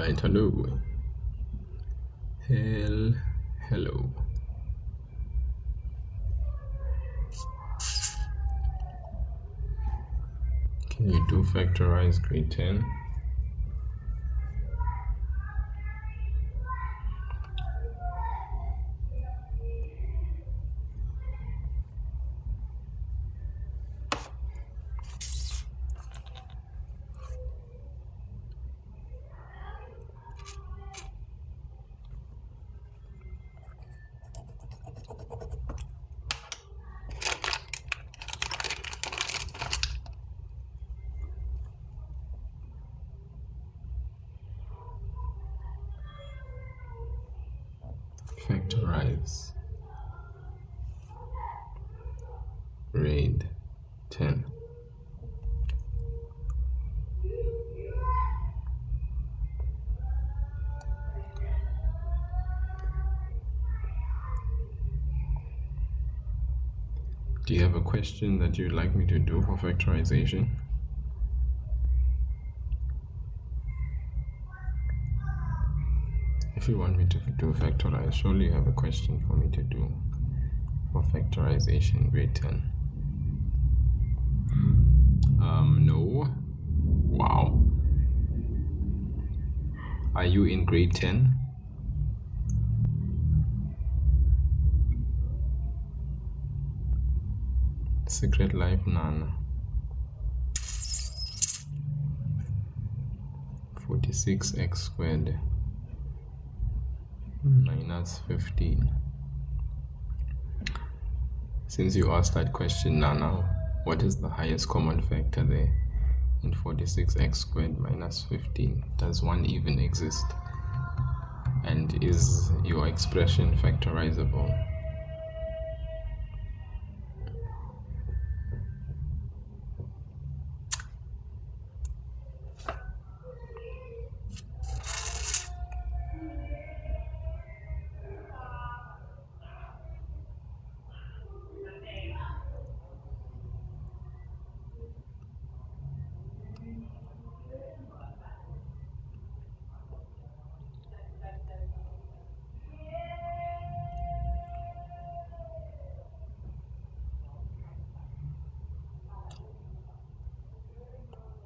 Alright, hello. Hello. Can you do factorize grade 10? Factorize grade 10. Do you have a question that you'd like me to do for factorization? If you want me to do factorize, surely you have a question for me to do for factorization grade 10. No. Wow. Are you in grade 10? Secret Life Nana. 46x squared minus 15. Since you asked that question, Nana, what is the highest common factor there in 46x squared minus 15? Does one even exist? And is your expression factorizable?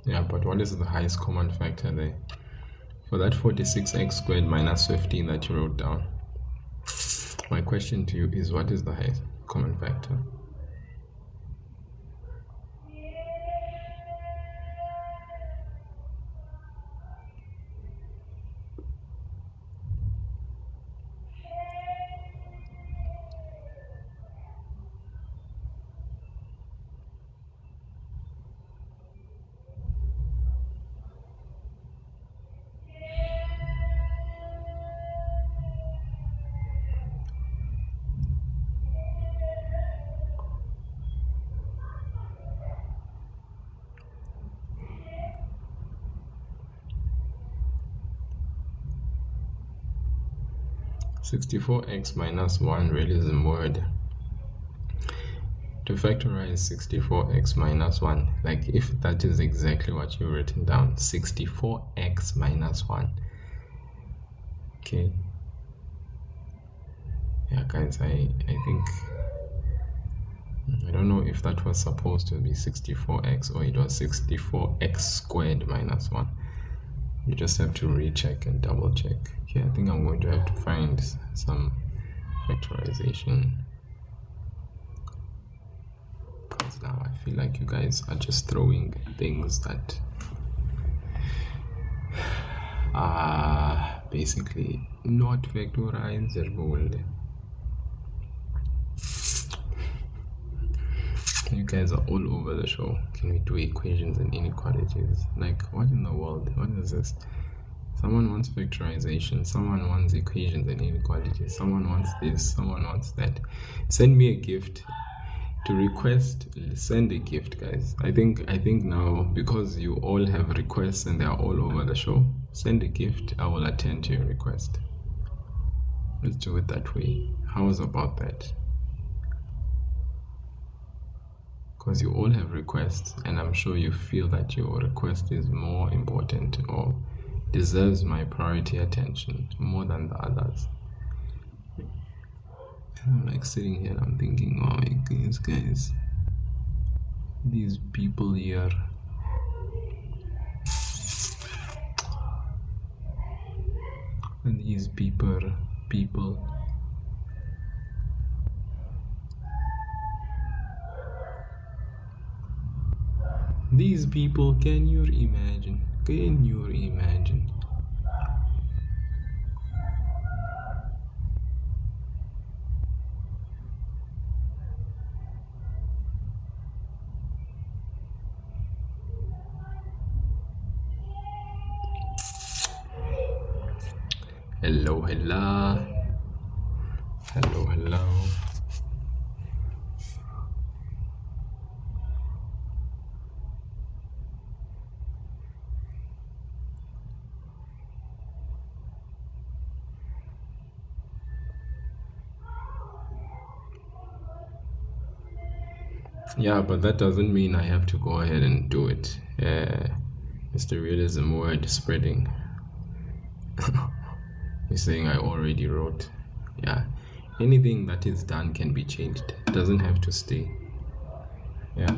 Yeah, but what is the highest common factor there? For that 46x squared minus 15 that you wrote down, my question to you is, what is the highest common factor? (64x minus 1) realism word. To factorize 64x minus 1, like if that is exactly what you've written down, 64x minus 1. Okay. Yeah, guys, I think, I don't know if that was supposed to be 64x or it was 64x squared minus 1. You just have to recheck and double check. Okay, I think I'm going to have to find some factorization, because now I feel like you guys are just throwing things that are basically not factorizable. You guys are all over the show. Can we do equations and inequalities? Like, what in the world? What is this? Someone wants factorization, someone wants equations and inequalities, someone wants this, someone wants that. Send me a gift. To request, send a gift, guys. I think now, because you all have requests and they are all over the show, send a gift. I will attend to your request. Let's do it that way. How's about that? Because you all have requests, and I'm sure you feel that your request is more important, or deserves my priority attention more than the others. And I'm like sitting here and I'm thinking, oh my goodness, guys, these people here, and these people, these people, can you imagine? Can you imagine? Hello, hello. Hello, hello. Yeah, but that doesn't mean I have to go ahead and do it. Mr. Realism word spreading. You're saying I already wrote. Yeah. Anything that is done can be changed. It doesn't have to stay. Yeah.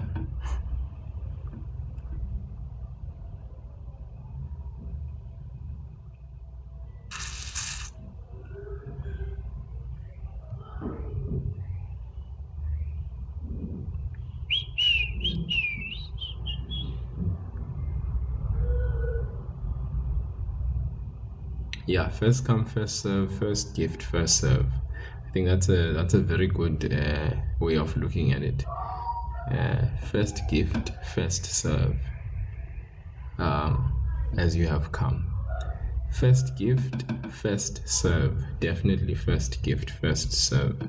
Yeah, first come, first serve, first gift, first serve. I think that's a very good way of looking at it. First gift, first serve. As you have come. First gift, first serve. Definitely first gift, first serve.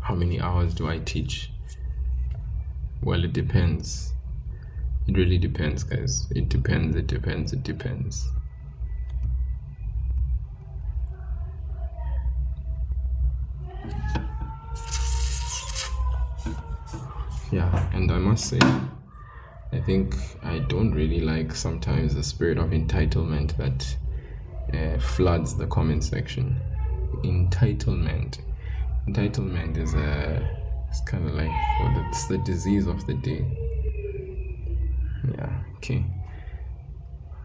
How many hours do I teach? Well, it depends. It really depends, guys. It depends. Yeah, and I must say, I think I don't really like sometimes the spirit of entitlement that floods the comment section. Entitlement is it's kind of like, it's the disease of the day. Yeah, okay.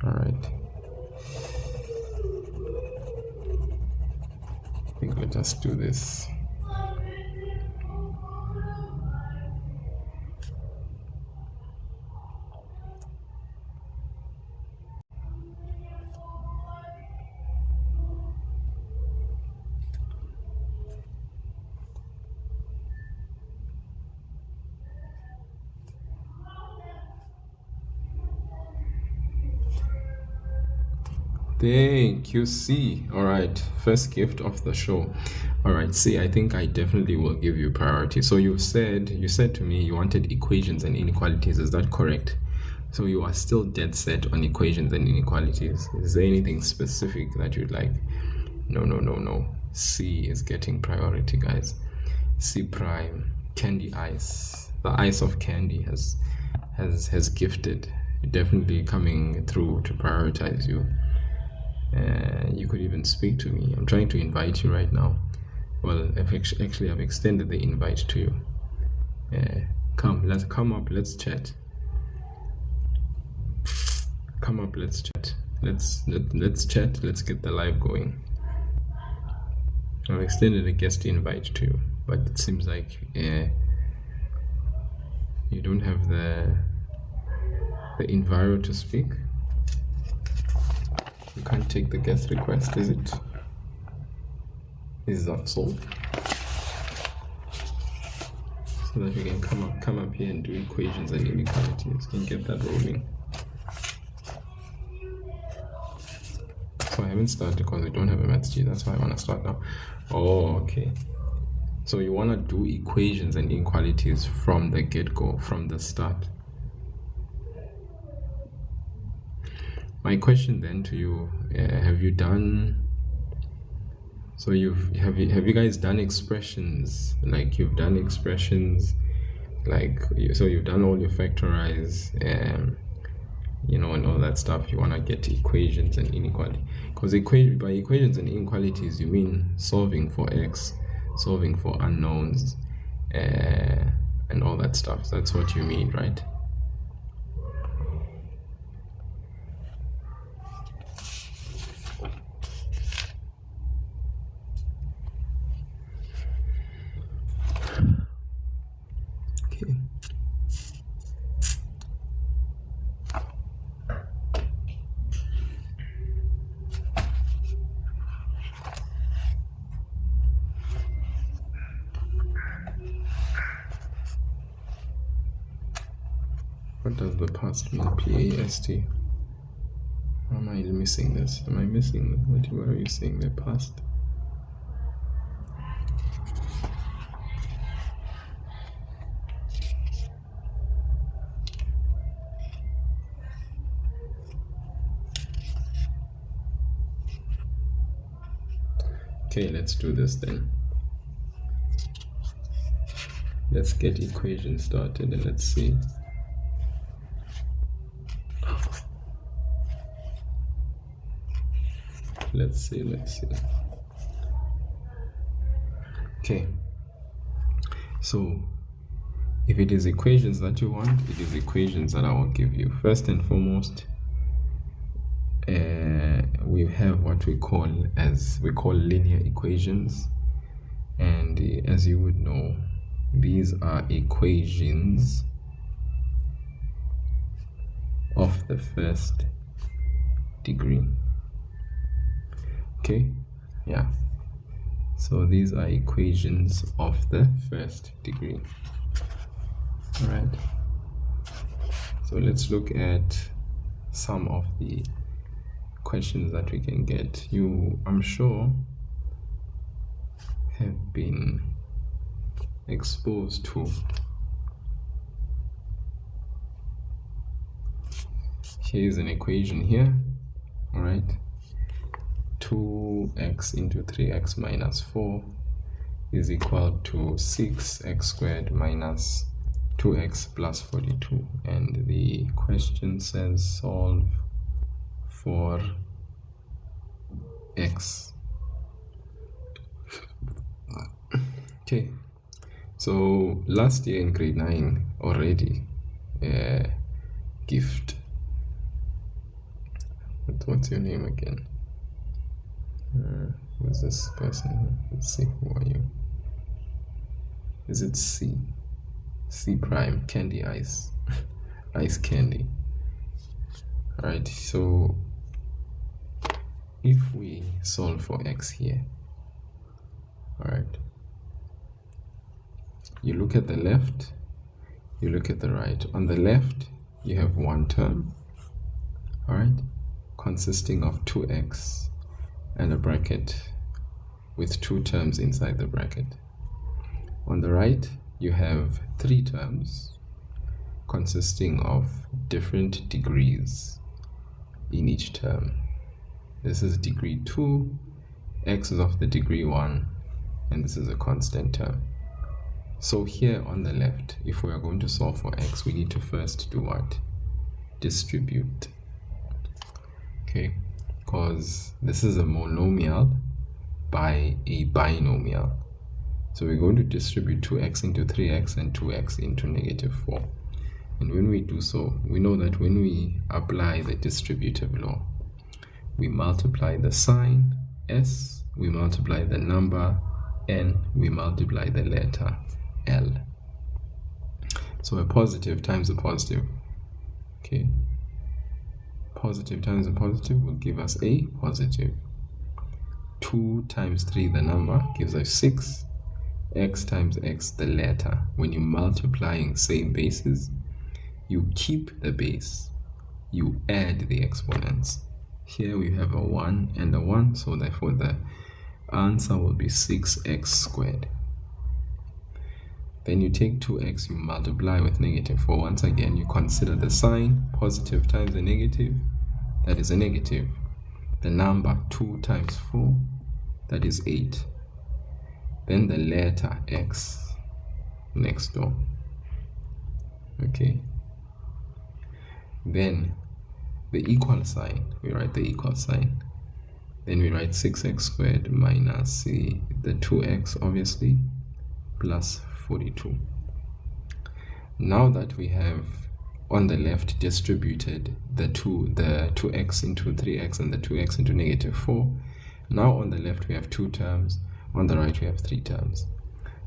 All right. I think let us do this. Thank you, C. All right, first gift of the show. All right, C, I think I definitely will give you priority. So you said to me you wanted equations and inequalities. Is that correct? So you are still dead set on equations and inequalities. Is there anything specific that you'd like? No. C is getting priority, guys. C prime, candy ice. The ice of candy has gifted. Definitely coming through to prioritize you. You could even speak to me. I'm trying to invite you right now. Well, I've extended the invite to you. Let's come up, let's chat. Come up, let's chat. Let's chat. Let's get the live going. I've extended a guest invite to you, but it seems like you don't have the enviro to speak. You can't take the guest request, is it? Is that so? So that we can come up here and do equations and inequalities and get that rolling. So I haven't started because we don't have a maths G. That's why I want to start now. Oh, okay. So you want to do equations and inequalities from the get-go, from the start. my question then to you, have you guys done expressions? Like you've done expressions, so you've done all your factorize, and all that stuff. You want to get equations and inequality, because by equations and inequalities you mean solving for x, solving for unknowns, and all that stuff. That's what you mean, right? Okay. What does the past mean? P-A-S-T. Am I missing this? Am I missing this? What are you saying? The past? Okay, let's do this then. Let's get equation started and let's see. Let's see. Okay, so if it is equations that you want, it is equations that I will give you. First and foremost, we have what we call linear equations, and as you would know, these are equations of the first degree. Okay, yeah, so these are equations of the first degree. All right, so let's look at some of the questions that we can get. You, I'm sure, have been exposed to here's an equation here. All right, 2x into 3x minus 4 is equal to 6x squared minus 2x plus 42, and the question says solve for x. Okay, so last year in grade 9 already, gift, what's your name again? Who's this person here? Let's see, who are you? Is it C prime? Candy ice. Ice candy. All right, so if we solve for x here, all right, you look at the left, you look at the right. On the left you have one term, all right, consisting of 2x and a bracket with two terms inside the bracket. On the right you have three terms consisting of different degrees in each term. This is degree 2, x is of the degree 1, and this is a constant term. So here on the left, if we are going to solve for x, we need to first do what? Distribute. Okay, because this is a monomial by a binomial. So we're going to distribute 2x into 3x and 2x into negative 4. And when we do so, we know that when we apply the distributive law, we multiply the sign s, we multiply the number n, we multiply the letter l. So a positive times a positive, okay, positive times a positive will give us a positive. 2 times 3, the number, gives us 6. X times x, the letter. When you're multiplying same bases, you keep the base, you add the exponents. Here we have a 1 and a 1, so therefore the answer will be 6x squared. Then you take 2x, you multiply with negative 4. Once again, you consider the sign, positive times a negative, that is a negative. The number 2 times 4, that is 8. Then the letter x next door. Okay. Then the equal sign, we write the equal sign. Then we write 6x squared minus the 2x, obviously, plus 42. Now that we have on the left distributed the 2x into 3x and the 2x into negative 4, now on the left we have 2 terms, on the right we have 3 terms.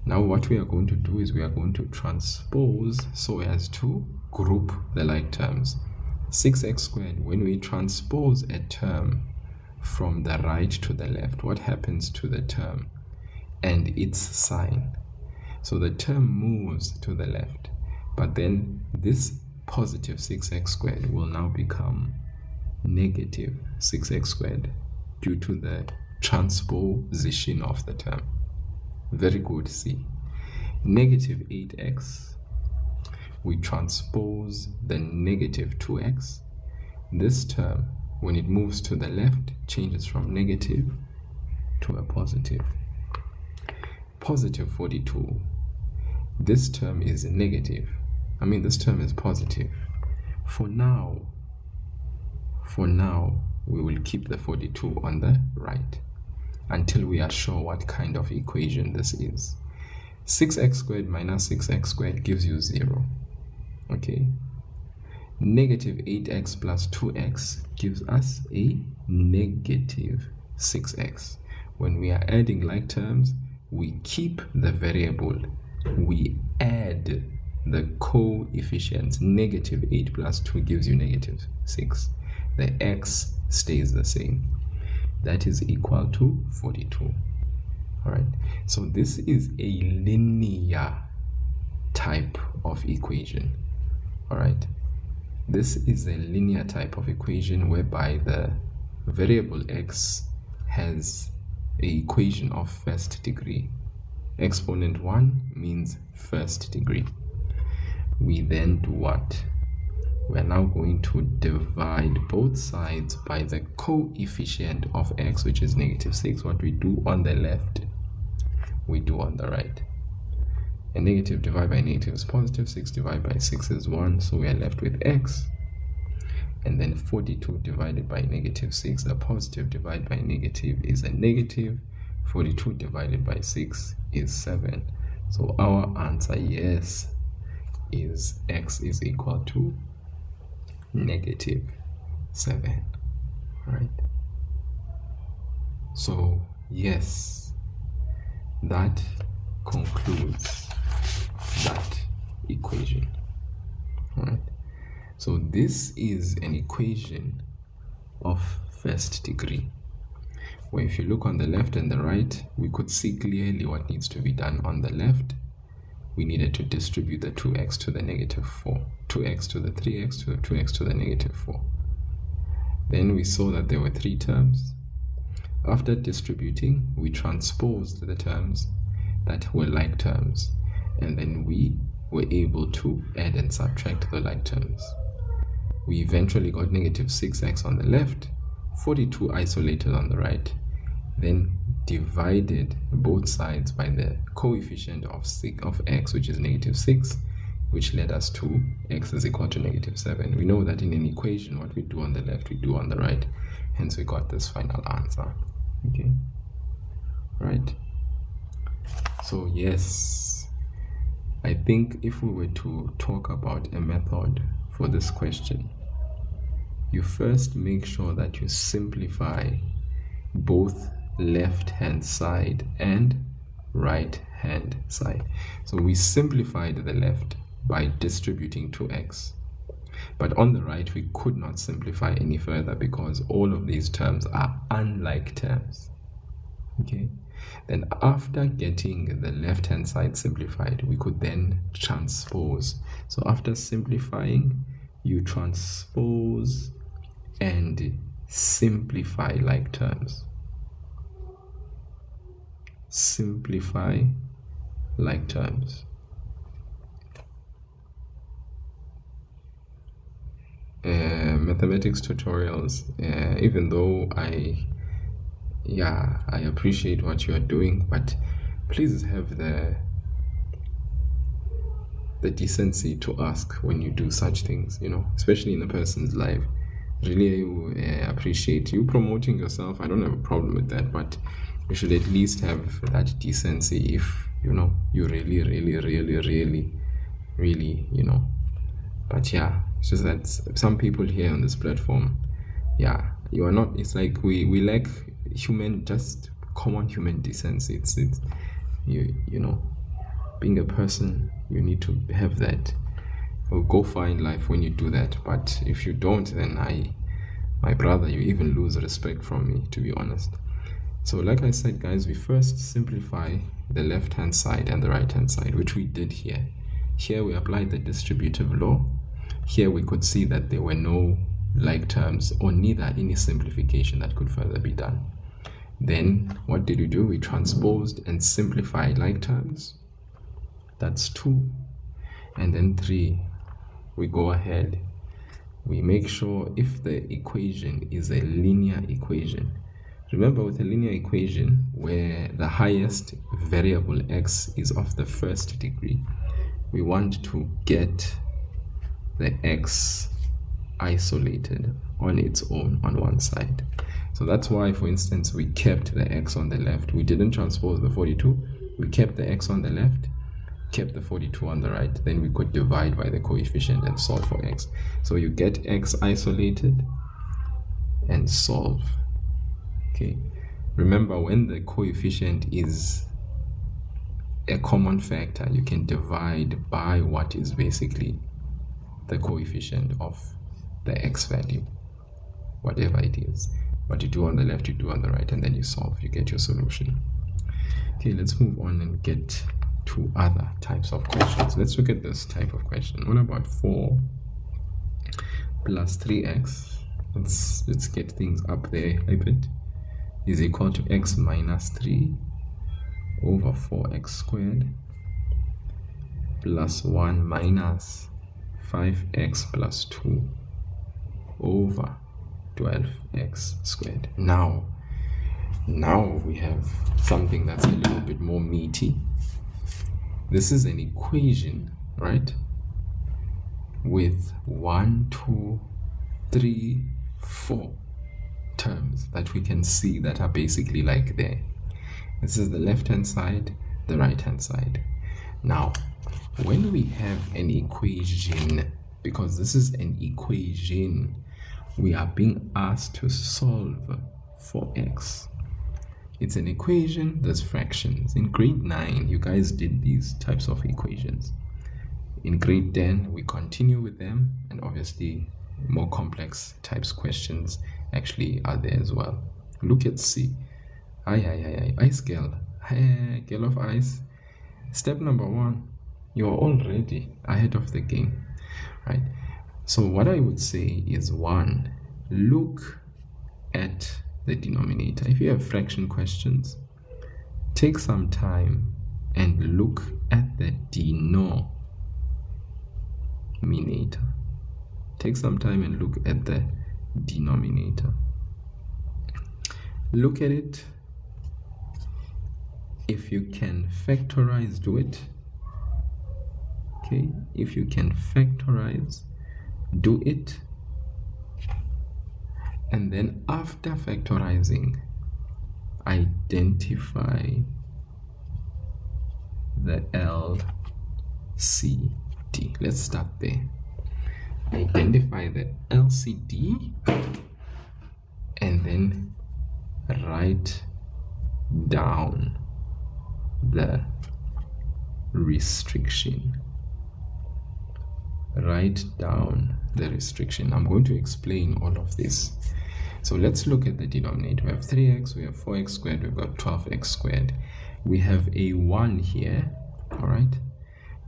Now what we are going to do is we are going to transpose so as to group the like terms. 6x squared, when we transpose a term from the right to the left, what happens to the term and its sign? So the term moves to the left, but then this positive 6x squared will now become negative 6x squared due to the transposition of the term. Very good. See, negative 8x, we transpose the negative 2x. This term, when it moves to the left, changes from negative to a positive. Positive 42, this term is negative. This term is positive. For now, we will keep the 42 on the right until we are sure what kind of equation this is. 6x squared minus 6x squared gives you 0. Okay. Negative 8x plus 2x gives us a negative 6x. When we are adding like terms, we keep the variable. We add the coefficients. Negative 8 plus 2 gives you negative 6. The x stays the same. That is equal to 42. All right. So this is a linear type of equation. All right. This is a linear type of equation whereby the variable x has an equation of first degree. Exponent 1 means first degree. We then do what? We are now going to divide both sides by the coefficient of x, which is negative 6. What we do on the left, we do on the right. A negative divided by negative is positive. 6 divided by 6 is 1. So we are left with x. And then 42 divided by negative 6, a positive divided by negative is a negative. 42 divided by 6 is 7. So our answer, yes, is x is equal to negative 7. All right. So yes, that concludes that equation. All right. So this is an equation of first degree, where if you look on the left and the right, we could see clearly what needs to be done. On the left, we needed to distribute the 2x to the negative 4, 2x to the 3x to the 2x to the negative 4. Then we saw that there were 3 terms. After distributing, we transposed the terms that were like terms, and then we were able to add and subtract the like terms. We eventually got negative 6x on the left, 42 isolated on the right, then divided both sides by the coefficient of x, which is negative 6, which led us to x is equal to negative 7. We know that in an equation, what we do on the left, we do on the right. Hence, we got this final answer. Okay. Right. So, yes, I think if we were to talk about a method for this question, you first make sure that you simplify both left-hand side and right-hand side. So we simplified the left by distributing 2x. But on the right, we could not simplify any further because all of these terms are unlike terms. Okay. Then after getting the left-hand side simplified, we could then transpose. So after simplifying, you transpose and simplify like terms. Simplify like terms. Method mathematics tutorials, even though I appreciate what you are doing, but please have the decency to ask when you do such things, especially in a person's life. Really, I appreciate you promoting yourself. I don't have a problem with that, but you should at least have that decency if you really, but yeah, it's just that some people here on this platform, you are not, it's like we lack just common human decency. It's being a person, you need to have that. Will go far in life when you do that, but if you don't, then my brother, you even lose respect from me, to be honest. So like I said, guys, we first simplify the left hand side and the right hand side, which we did here. Here we applied the distributive law. Here we could see that there were no like terms, or neither any simplification that could further be done. Then what did we do? We transposed and simplified like terms. That's 2. And then 3, we go ahead, we make sure if the equation is a linear equation. Remember, with a linear equation where the highest variable x is of the first degree, we want to get the x isolated on its own on one side. So that's why, for instance, we kept the x on the left. We didn't transpose the 42. We kept the x on the left, kept the 42 on the right. Then we could divide by the coefficient and solve for x. So you get x isolated and solve. Okay, remember, when the coefficient is a common factor, you can divide by what is basically the coefficient of the x value, whatever it is. What you do on the left, you do on the right, and then you solve, you get your solution. Okay, let's move on and get to other types of questions. Let's look at this type of question. What about 4 plus 3x? Let's get things up there a bit. Is equal to x minus 3 over 4x squared plus 1 minus 5x plus 2 over 12x squared. Now we have something that's a little bit more meaty. This is an equation, right, with 1, 2, 3, 4 terms that we can see that are basically like there. This is the left hand side, the right hand side. Now, when we have an equation, because this is an equation, we are being asked to solve for x. It's an equation, there's fractions. In grade 9, you guys did these types of equations. In grade 10, we continue with them, and obviously more complex types questions actually are there as well. Look at C. Ice girl. Girl of ice. Step number 1, you're already ahead of the game, right? So what I would say is, 1, look at the denominator. If you have fraction questions, take some time and look at the denominator. Take some time and look at the denominator. Look at it. If you can factorize, do it. Okay, if you can factorize, do it. And then after factorizing, identify the LCD. Let's start there. Identify the LCD and then write down the restriction. Write down the restriction. I'm going to explain all of this. So let's look at the denominator. We have 3x, we have 4x squared, we've got 12x squared. We have a 1 here, all right?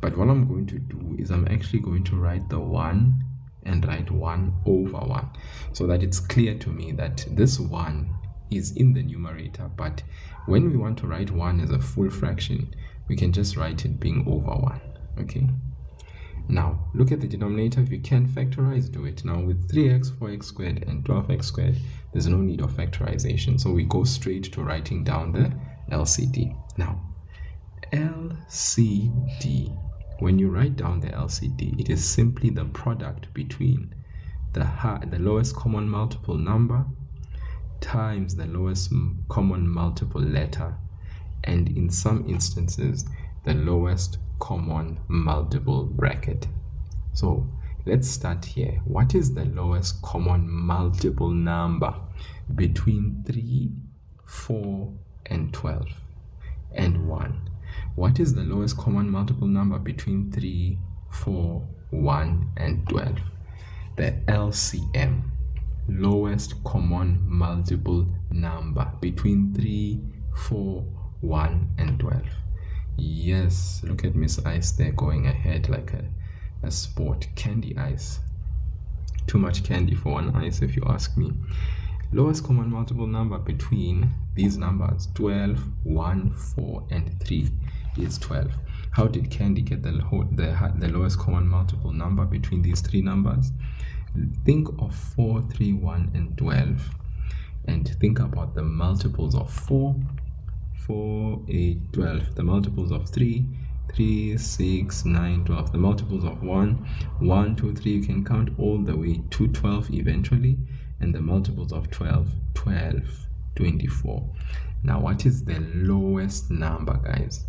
But what I'm going to do is I'm actually going to write the 1 and write 1 over 1, so that it's clear to me that this 1 is in the numerator, but when we want to write 1 as a full fraction, we can just write it being over 1, okay? Now, look at the denominator. If you can factorize, do it. Now, with 3x, 4x squared, and 12x squared, there's no need of factorization. So we go straight to writing down the LCD. Now, LCD, when you write down the LCD, it is simply the product between the lowest common multiple number times the lowest common multiple letter, and in some instances, the lowest common multiple bracket. So let's start here. What is the lowest common multiple number between 3, 4, and 12 and 1? What is the lowest common multiple number between 3, 4, 1, and 12? The LCM, lowest common multiple number between 3, 4, 1, and 12. Yes, look at Miss Ice there going ahead like a sport. Candy ice. Too much candy for one ice, if you ask me. Lowest common multiple number between these numbers 12, 1, 4, and 3 is 12. How did Candy get the lowest common multiple number between these three numbers? Think of 4, 3, 1, and 12, and think about the multiples of 4, 8, 12, the multiples of 3, 6, 9, 12, the multiples of 1, 2, 3, you can count all the way to 12 eventually, and the multiples of 12, 24. Now, what is the lowest number, guys?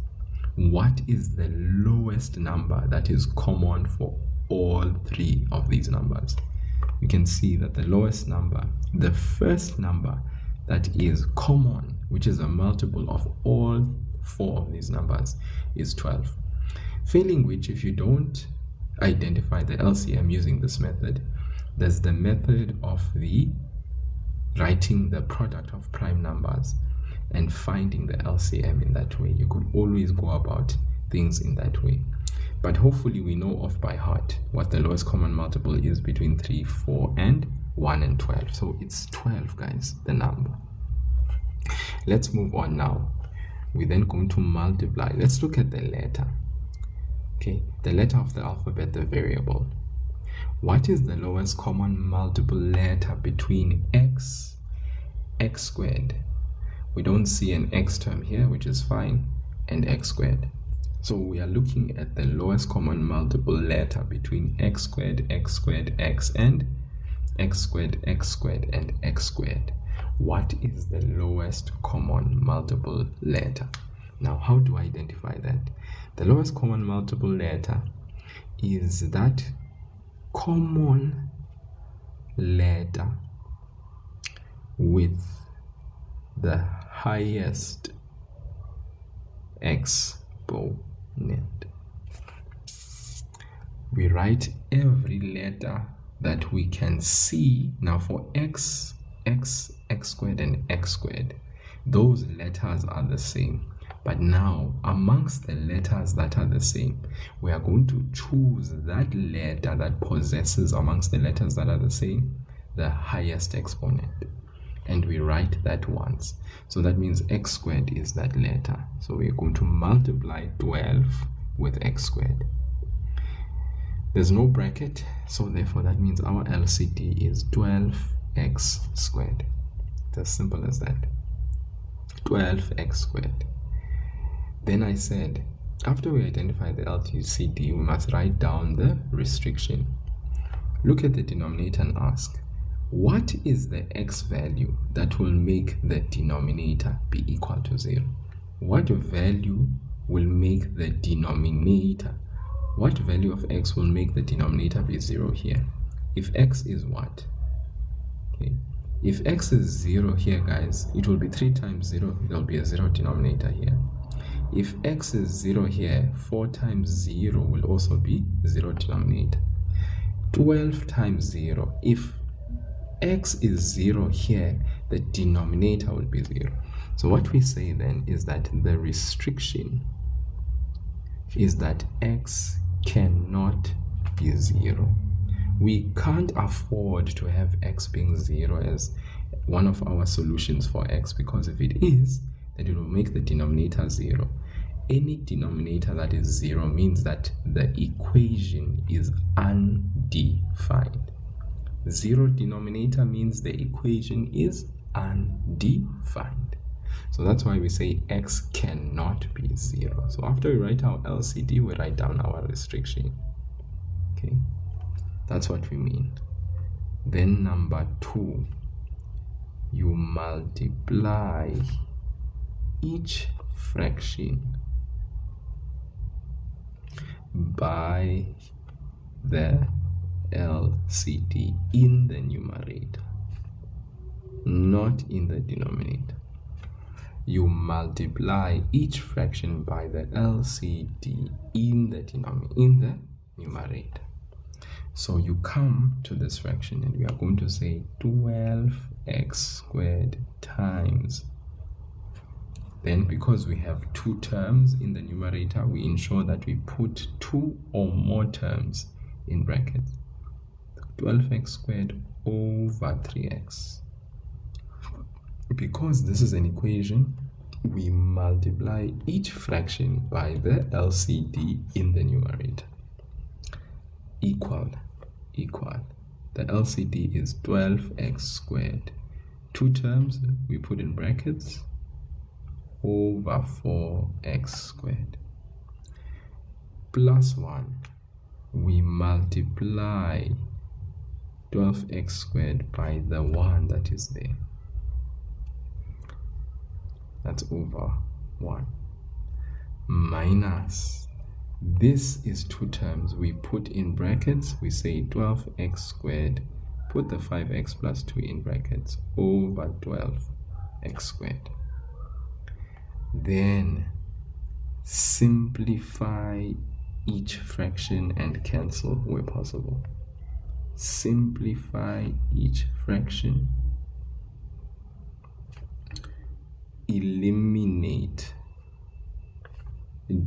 What is the lowest number that is common for all three of these numbers? You can see that the lowest number, the first number that is common, which is a multiple of all four of these numbers, is 12. Failing which, if you don't identify the LCM using this method, there's the method of the writing the product of prime numbers and finding the LCM in that way. You could always go about things in that way. But hopefully we know off by heart what the lowest common multiple is between 3, 4, and 1 and 12. So it's 12, guys, the number. Let's move on now. We're then going to multiply. Let's look at the letter. Okay, the letter of the alphabet, the variable. What is the lowest common multiple letter between x squared? We don't see an x term here, which is fine, and x squared. So we are looking at the lowest common multiple letter between x squared, x, and x squared, and x squared. What is the lowest common multiple letter? Now, how do I identify that? The lowest common multiple letter is that common letter with the highest exponent. We write every letter that we can see. Now for x squared, and x squared, those letters are the same. But now, amongst the letters that are the same, we are going to choose that letter that possesses, amongst the letters that are the same, the highest exponent. And we write that once. So that means x squared is that letter. So we're going to multiply 12 with x squared. There's no bracket, so therefore that means our LCD is 12x squared. It's as simple as that. 12x squared. Then I said, after we identify the LCD, we must write down the restriction. Look at the denominator and ask, what is the x value that will make the denominator be equal to 0? What value will make the denominator, what value of x will make the denominator be 0 here? If x is what? Okay. If x is 0 here, guys, it will be 3 times 0. There will be a 0 denominator here. If x is 0 here, 4 times 0 will also be 0 denominator. 12 times 0. If x is 0 here, the denominator will be 0. So what we say then is that the restriction is that x cannot be 0. We can't afford to have x being 0 as one of our solutions for x, because if it is, then it will make the denominator 0. any denominator that is 0 means that the equation is undefined. 0 denominator means the equation is undefined. So that's why we say x cannot be 0. So after we write our LCD, we write down our restriction. Okay, that's what we mean. Then number 2, you multiply each fraction by the LCD in the numerator, not in the denominator. You multiply each fraction by the LCD in the numerator. So you come to this fraction and we are going to say 12x squared times. Then because we have 2 terms in the numerator, we ensure that we put 2 or more terms in brackets. 12x squared over 3x. Because this is an equation, we multiply each fraction by the LCD in the numerator. Equal. The LCD is 12x squared. 2 terms we put in brackets over 4x squared. Plus 1. We multiply 12x squared by the 1 that is there. That's over 1. Minus. This is 2 terms we put in brackets. We say 12x squared, put the 5x plus 2 in brackets, over 12x squared. Then simplify each fraction and cancel where possible. Simplify each fraction. Eliminate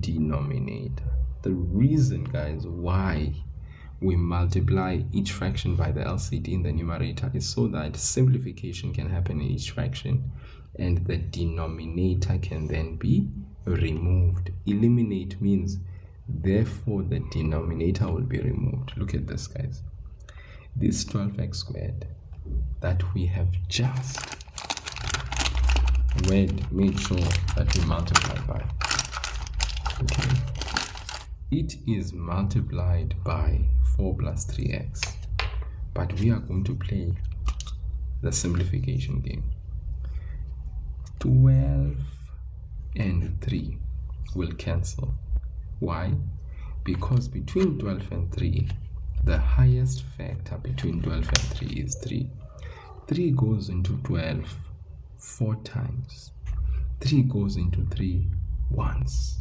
denominator. The reason, guys, why we multiply each fraction by the LCD in the numerator is so that simplification can happen in each fraction and the denominator can then be removed. Eliminate means therefore the denominator will be removed. Look at this, guys. This 12x squared that we have just made sure that we multiply by. Okay. It is multiplied by 4 plus 3x. But we are going to play the simplification game. 12 and 3 will cancel. Why? Because between 12 and 3, the highest factor between 12 and 3 is 3. 3 goes into 12 4 times. 3 goes into 3 once.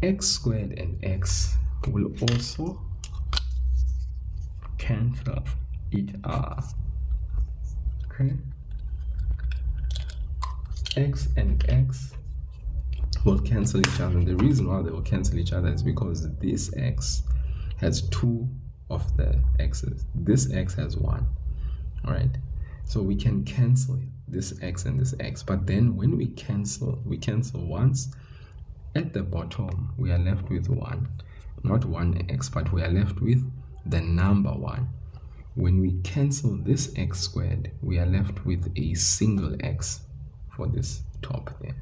X squared and x will also cancel each other. Okay? X and x will cancel each other. And the reason why they will cancel each other is because this x has 2 of the x's. This x has 1. Alright? So we can cancel this x and this x. But then when we cancel once. At the bottom, we are left with 1. Not 1x, but we are left with the number 1. When we cancel this x squared, we are left with a single x for this top there.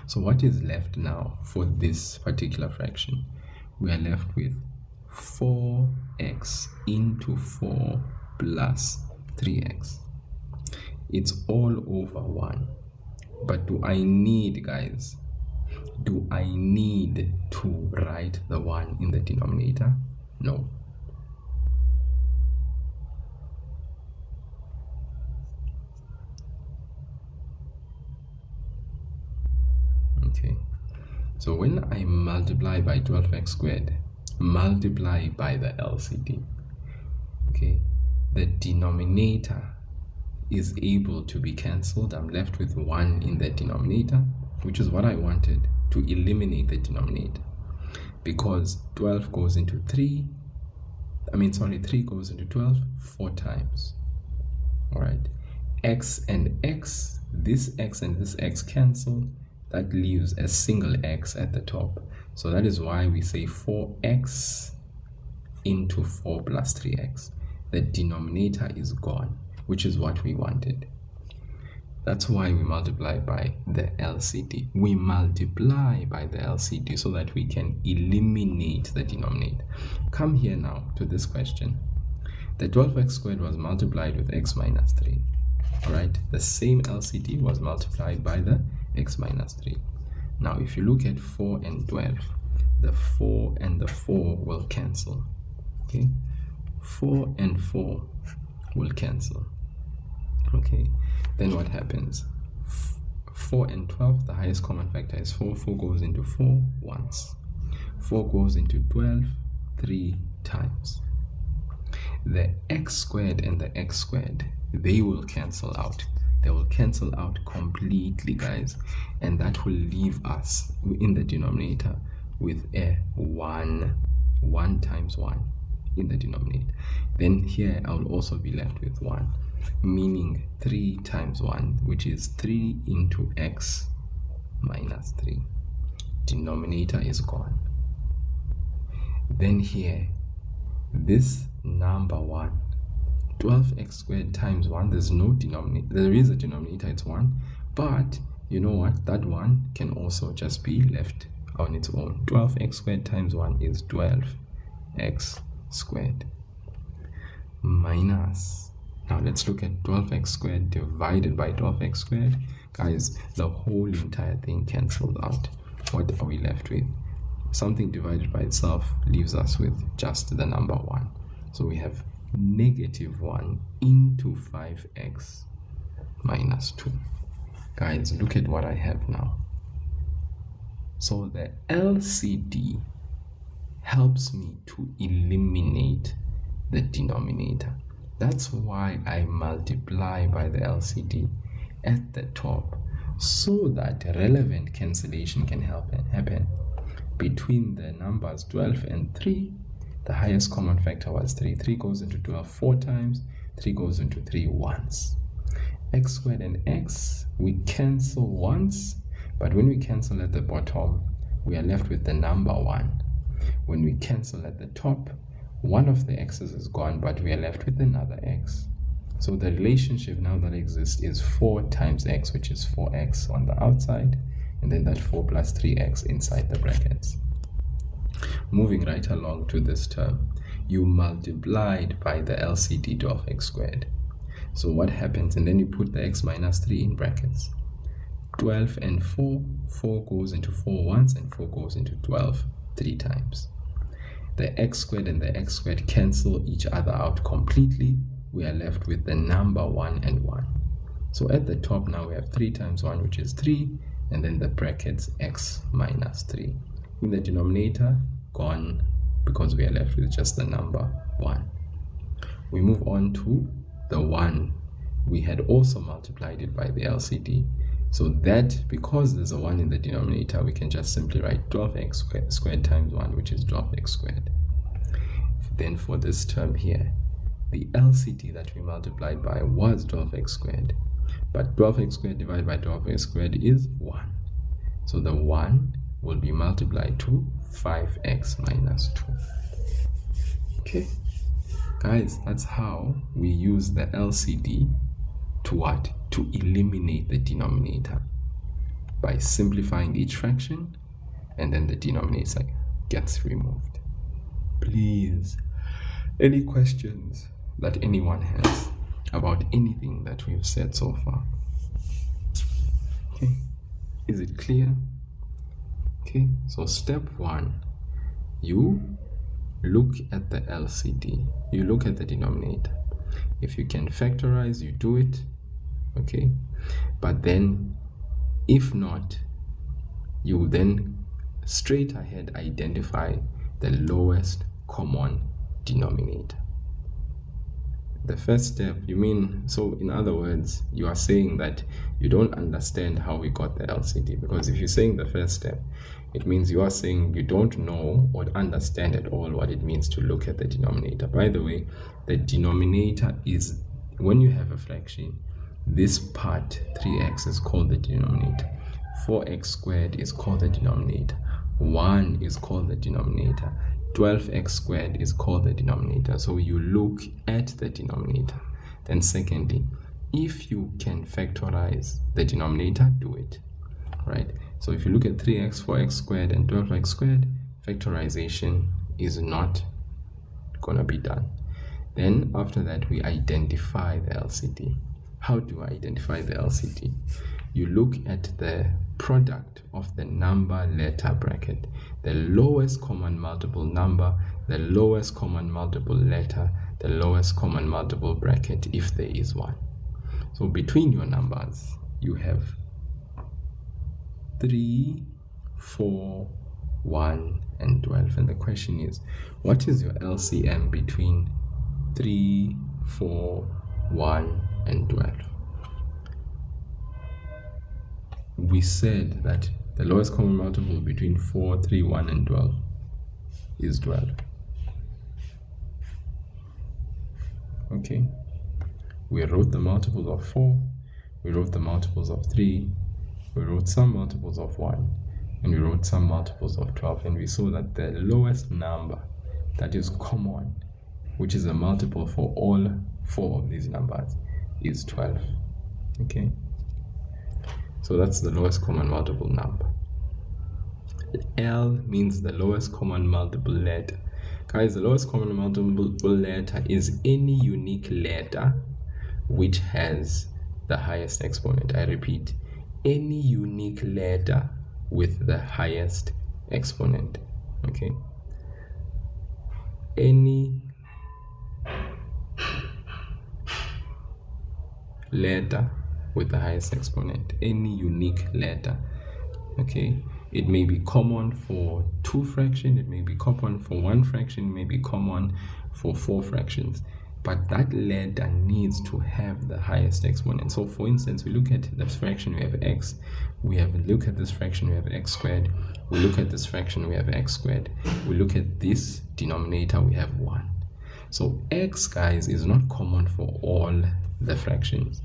So what is left now for this particular fraction? We are left with 4x into 4 plus 3x. It's all over 1. But do I need, guys, to write the 1 in the denominator? No. Okay. So when I multiply by 12x squared, multiply by the LCD, okay, the denominator is able to be cancelled. I'm left with 1 in the denominator, which is what I wanted, to eliminate the denominator, because 12 goes into 3 goes into 12 4 times. All right, x and x, this x and this x cancel. that leaves a single x at the top. So that is why we say 4x into 4 plus 3x. The denominator is gone, which is what we wanted. That's why we multiply by the LCD. We multiply by the LCD so that we can eliminate the denominator. Come here now to this question. The 12x squared was multiplied with x minus 3. Alright, the same LCD was multiplied by the x minus 3. Now if you look at 4 and 12, the 4 and the 4 will cancel. Okay, 4 and 4 will cancel. Okay, then what happens? 4 and 12, the highest common factor is 4. 4 goes into 4 once. 4 goes into 12 3 times. The x squared and the x squared, they will cancel out. They will cancel out completely, guys, and that will leave us in the denominator with a 1 times 1 in the denominator. Then here I will also be left with 1, meaning 3 times 1, which is 3 into x minus 3. Denominator is gone. Then here, this number 1, 12x squared times 1, there's no denominator. There is a denominator, it's 1, but you know what? That 1 can also just be left on its own. 12x squared times 1 is 12x squared minus, now let's look at 12x squared divided by 12x squared. Guys, the whole entire thing cancels out. What are we left with? Something divided by itself leaves us with just the number 1. So we have negative 1 into 5x minus 2. Guys, look at what I have now. So the LCD helps me to eliminate the denominator. That's why I multiply by the LCD at the top, so that relevant cancellation can happen. Between the numbers 12 and 3, the highest common factor was 3. 3 goes into 12 4 times, 3 goes into 3 once. X squared and x, we cancel once, but when we cancel at the bottom, we are left with the number 1. When we cancel at the top, one of the x's is gone, but we are left with another x. So the relationship now that exists is 4 times x, which is 4x on the outside, and then that 4 plus 3x inside the brackets. Moving right along to this term, you multiplied by the LCD 12x squared. So what happens? And then you put the x minus 3 in brackets. 12 and 4, 4 goes into 4 once, and 4 goes into 12 3 times. The x squared and the x squared cancel each other out completely. We are left with the number 1 and 1. So at the top now we have 3 times 1, which is 3, and then the brackets x minus 3. In the denominator, gone, because we are left with just the number 1. We move on to the 1. We had also multiplied it by the LCD. So that, because there's a 1 in the denominator, we can just simply write 12x squared times 1, which is 12x squared. Then for this term here, the LCD that we multiplied by was 12x squared. But 12x squared divided by 12x squared is 1. So the 1 will be multiplied to 5x minus 2. Okay, guys, that's how we use the LCD to what? To eliminate the denominator by simplifying each fraction, and then the denominator gets removed. Please, any questions that anyone has about anything that we've said so far? Okay, is it clear? Okay, so step 1, you look at the LCD, you look at the denominator. If you can factorize, you do it. Okay, but then if not, you then straight ahead identify the lowest common denominator. The first step, you mean, so in other words, you are saying that you don't understand how we got the LCD, because if you're saying the first step, it means you are saying you don't know or understand at all what it means to look at the denominator. By the way, the denominator is, when you have a fraction, this part 3x is called the denominator. 4x squared is called the denominator. 1 is called the denominator. 12x squared is called the denominator. So you look at the denominator. Then secondly, if you can factorize the denominator, do it. Right? So if you look at 3x, 4x squared, and 12x squared, factorization is not gonna be done. Then after that, we identify the LCD. How do I identify the LCD? You look at the product of the number letter bracket, the lowest common multiple number, the lowest common multiple letter, the lowest common multiple bracket, if there is one. So between your numbers, you have 3, 4, 1, and 12. And the question is, what is your LCM between 3, 4, 1, and 12? We said that the lowest common multiple between 4, 3, 1, and 12 is 12. Okay. We wrote the multiples of 4, we wrote the multiples of 3, we wrote some multiples of 1, and we wrote some multiples of 12, and we saw that the lowest number that is common, which is a multiple for all 4 of these numbers, is 12. Okay, so that's the lowest common multiple number. L means the lowest common multiple letter. Guys, the lowest common multiple letter is any unique letter which has the highest exponent. I repeat, any unique letter with the highest exponent. Okay, any letter with the highest exponent, any unique letter. Okay, it may be common for 2 fractions, it may be common for 1 fraction, it may be common for 4 fractions, but that letter needs to have the highest exponent. So for instance, we look at this fraction, we have x, look at this fraction, we have x squared, we look at this fraction, we have x squared, we look at this denominator, we have 1. So x, guys, is not common for all the fractions.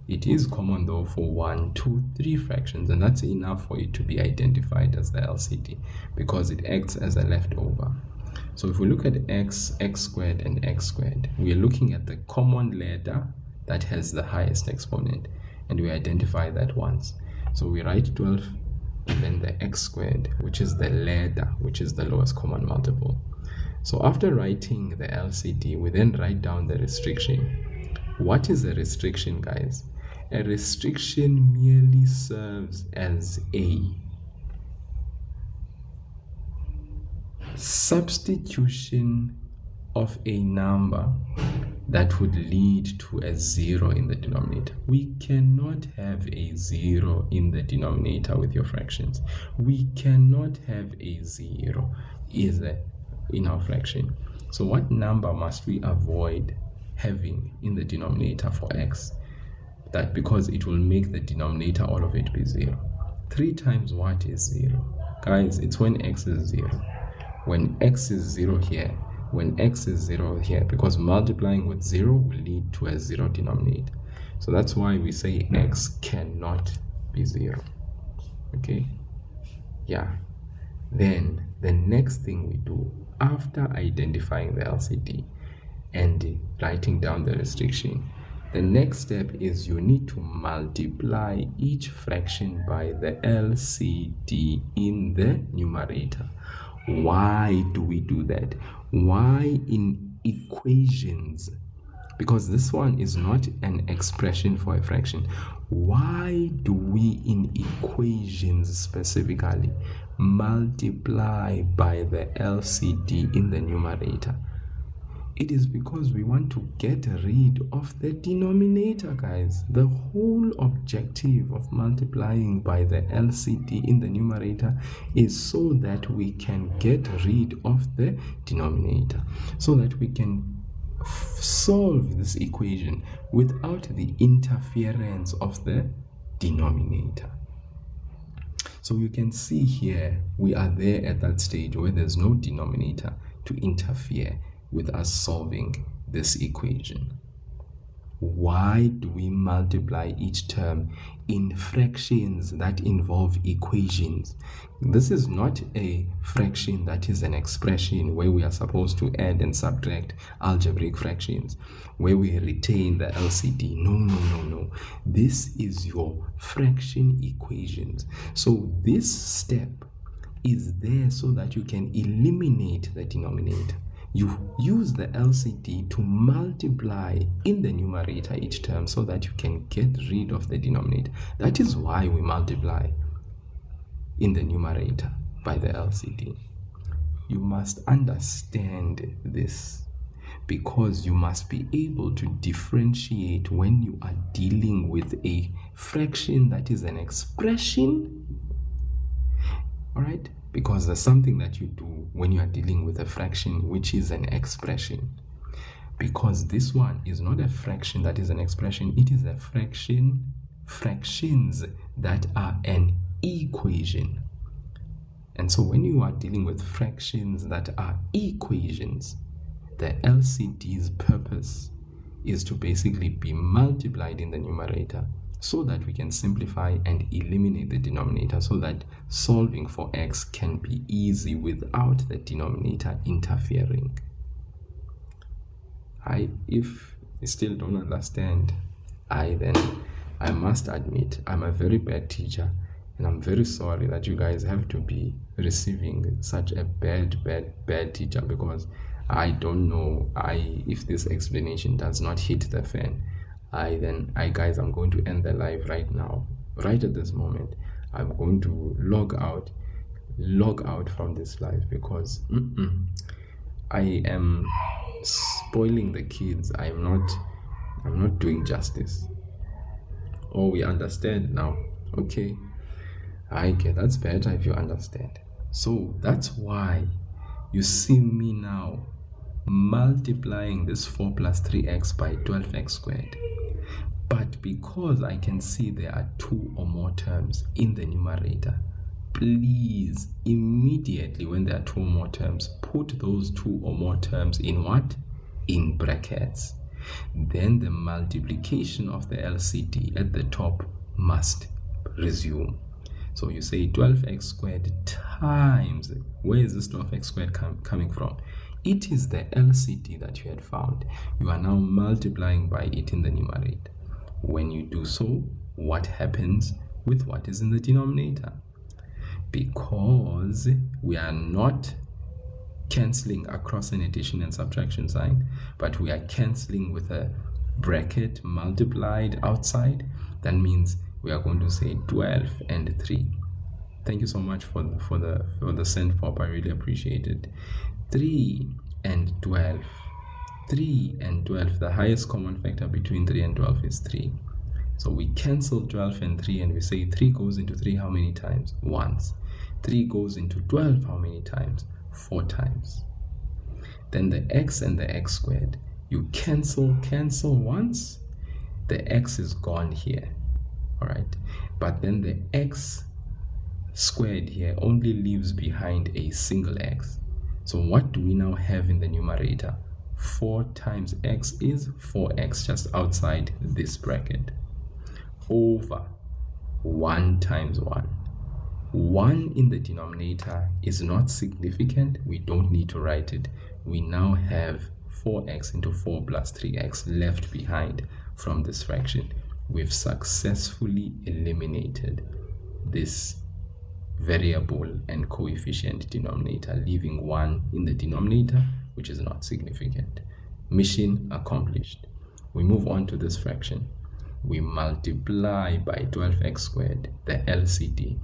It is common though for 1, 2, 3 fractions, and that's enough for it to be identified as the LCD because it acts as a leftover. So if we look at x, x squared, and x squared, we are looking at the common letter that has the highest exponent, and we identify that once. So we write 12 and then the x squared, which is the letter which is the lowest common multiple. So after writing the LCD, we then write down the restriction. What is a restriction, guys? A restriction merely serves as a substitution of a number that would lead to a 0 in the denominator. We cannot have a 0 in the denominator with your fractions. We cannot have a 0 in our fraction. So what number must we avoid having in the denominator for x? That because it will make the denominator, all of it, be 0. 3 times what is 0? Guys, it's when x is 0. When x is 0 here, when x is 0 here, because multiplying with 0 will lead to a 0 denominator. So that's why we say x cannot be 0. Okay? Yeah. Then the next thing we do after identifying the LCD and writing down the restriction, the next step is you need to multiply each fraction by the LCD in the numerator. Why do we do that? Why in equations? Because this one is not an expression for a fraction. Why do we in equations specifically multiply by the LCD in the numerator? It is because we want to get rid of the denominator, guys. The whole objective of multiplying by the LCD in the numerator is so that we can get rid of the denominator, so that we can solve this equation without the interference of the denominator. So you can see here we are there at that stage where there's no denominator to interfere with us solving this equation. Why do we multiply each term in fractions that involve equations? This is not a fraction that is an expression where we are supposed to add and subtract algebraic fractions, where we retain the LCD. No. This is your fraction equations. So this step is there so that you can eliminate the denominator. You use the LCD to multiply in the numerator each term so that you can get rid of the denominator. That is why we multiply in the numerator by the LCD. You must understand this, because you must be able to differentiate when you are dealing with a fraction that is an expression. All right? Because there's something that you do when you are dealing with a fraction which is an expression. Because this one is not a fraction that is an expression, it is a fractions that are an equation. And so when you are dealing with fractions that are equations, the LCD's purpose is to basically be multiplied in the numerator so that we can simplify and eliminate the denominator, so that solving for x can be easy without the denominator interfering. If you still don't understand, I must admit I'm a very bad teacher, and I'm very sorry that you guys have to be receiving such a bad teacher, because I don't know if this explanation does not hit the fan. Guys, I'm going to end the live right now, right at this moment. I'm going to log out from this live, because I am spoiling the kids. I'm not doing justice. Oh, we understand now. Okay, I get that's better if you understand. So that's why you see me now multiplying this 4 plus 3x by 12x squared. But because I can see there are 2 or more terms in the numerator, please immediately when there are 2 or more terms, put those 2 or more terms in what? In brackets. Then the multiplication of the LCD at the top must resume. So you say 12x squared times, where is this 12x squared coming from? It is the LCD that you had found. You are now multiplying by it in the numerator. When you do so, what happens with what is in the denominator? Because we are not cancelling across an addition and subtraction sign, but we are cancelling with a bracket multiplied outside, that means we are going to say 12 and 3. Thank you so much for the send pop. I really appreciate it. 3 and 12. 3 and 12, the highest common factor between 3 and 12 is 3. So we cancel 12 and 3, and we say 3 goes into 3 how many times? Once. 3 goes into 12 how many times? 4 times. Then the x and the x squared, you cancel once, the x is gone here. All right, but then the x squared here only leaves behind a single x. So what do we now have in the numerator? 4 times x is 4x, just outside this bracket, over 1 times 1. 1 in the denominator is not significant. We don't need to write it. We now have 4x into 4 plus 3x left behind from this fraction. We've successfully eliminated this variable and coefficient denominator, leaving 1 in the denominator, which is not significant. Mission accomplished. We move on to this fraction. We multiply by 12x squared, the LCD,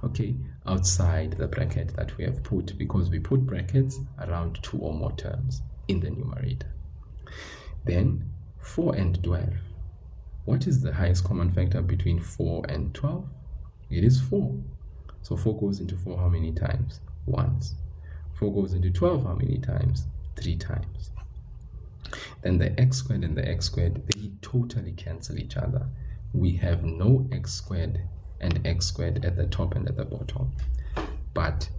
okay, outside the bracket that we have put, because we put brackets around 2 or more terms in the numerator. Then 4 and 12. What is the highest common factor between 4 and 12? It is 4. So 4 goes into 4 how many times? Once. 4 goes into 12 how many times? 3 times. Then the x squared and the x squared, they totally cancel each other. We have no x squared and x squared at the top and at the bottom. But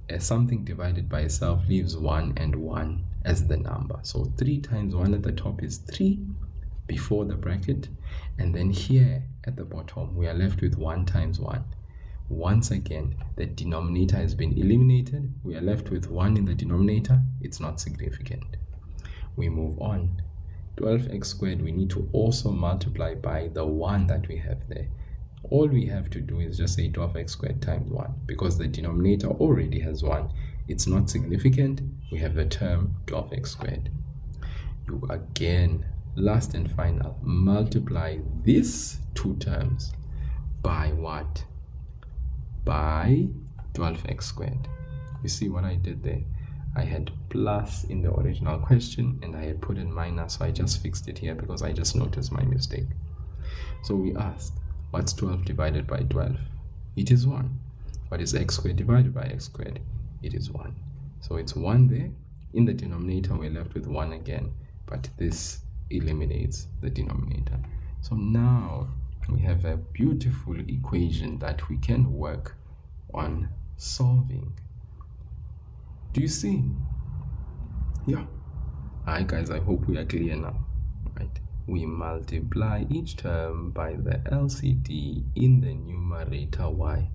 as something divided by itself leaves 1 and 1 as the number. So 3 times 1 at the top is 3, before the bracket, and then here at the bottom we are left with 1 times 1. Once again, the denominator has been eliminated. We are left with 1 in the denominator. It's not significant. We move on. 12x squared, we need to also multiply by the 1 that we have there. All we have to do is just say 12x squared times 1, because the denominator already has 1. It's not significant. We have the term 12x squared. You again, last and final, multiply these two terms by what? By 12x squared. You see what I did there? I had plus in the original question and I had put in minus, so I just fixed it here because I just noticed my mistake. So we asked, what's 12 divided by 12? It is 1. What is x squared divided by x squared? It is 1. So it's 1 there. In the denominator, we're left with 1 again, but this eliminates the denominator. So now we have a beautiful equation that we can work on solving. Do you see? Yeah. Alright guys, I hope we are clear now. Right. We multiply each term by the LCD in the numerator y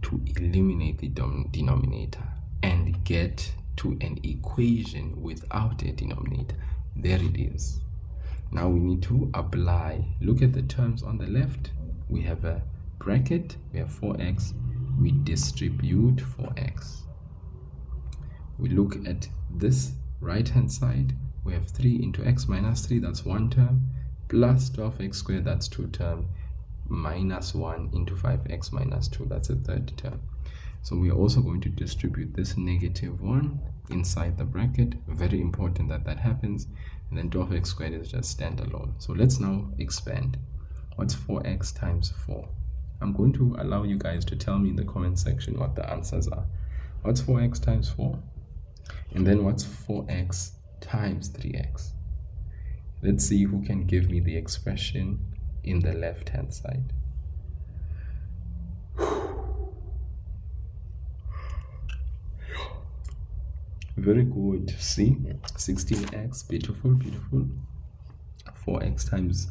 to eliminate the denominator and get to an equation without a denominator. There it is. Now we need to apply. Look at the terms on the left. We have a bracket, we have 4x. We distribute 4x. We look at this right hand side. We have 3 into x minus 3, that's 1 term, plus 12x squared, that's 2 term, minus 1 into 5x minus 2, that's a third term. So we are also going to distribute this negative 1 inside the bracket. Very important that that happens. And then 12x squared is just standalone. So let's now expand. What's 4x times 4? I'm going to allow you guys to tell me in the comment section what the answers are. What's 4x times 4? And then what's 4x times 3x? Let's see who can give me the expression in the left hand side. Very good. See, 16x, beautiful, beautiful. 4x times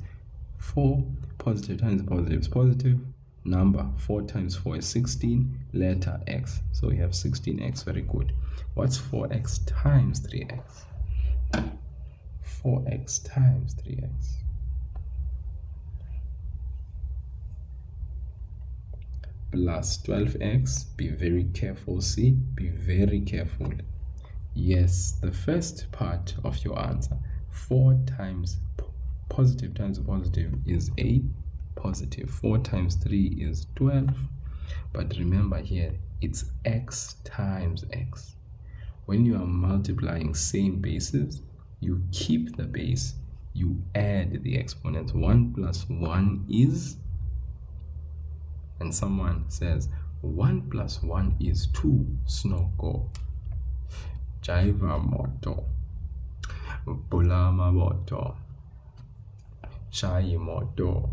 4, positive times positive is positive. Number 4 times 4 is 16, letter x. So we have 16x, very good. What's 4x times 3x? 4x times 3x. Plus 12x, be very careful, see, be very careful. Yes, the first part of your answer, 4 times positive times positive is a positive. 4 times 3 is 12. But remember here, it's x times x. When you are multiplying same bases, you keep the base, you add the exponents. 1 plus 1 is, and someone says 1 plus 1 is 2. Snoko. Jaiva moto. Bulama moto. Chai moto.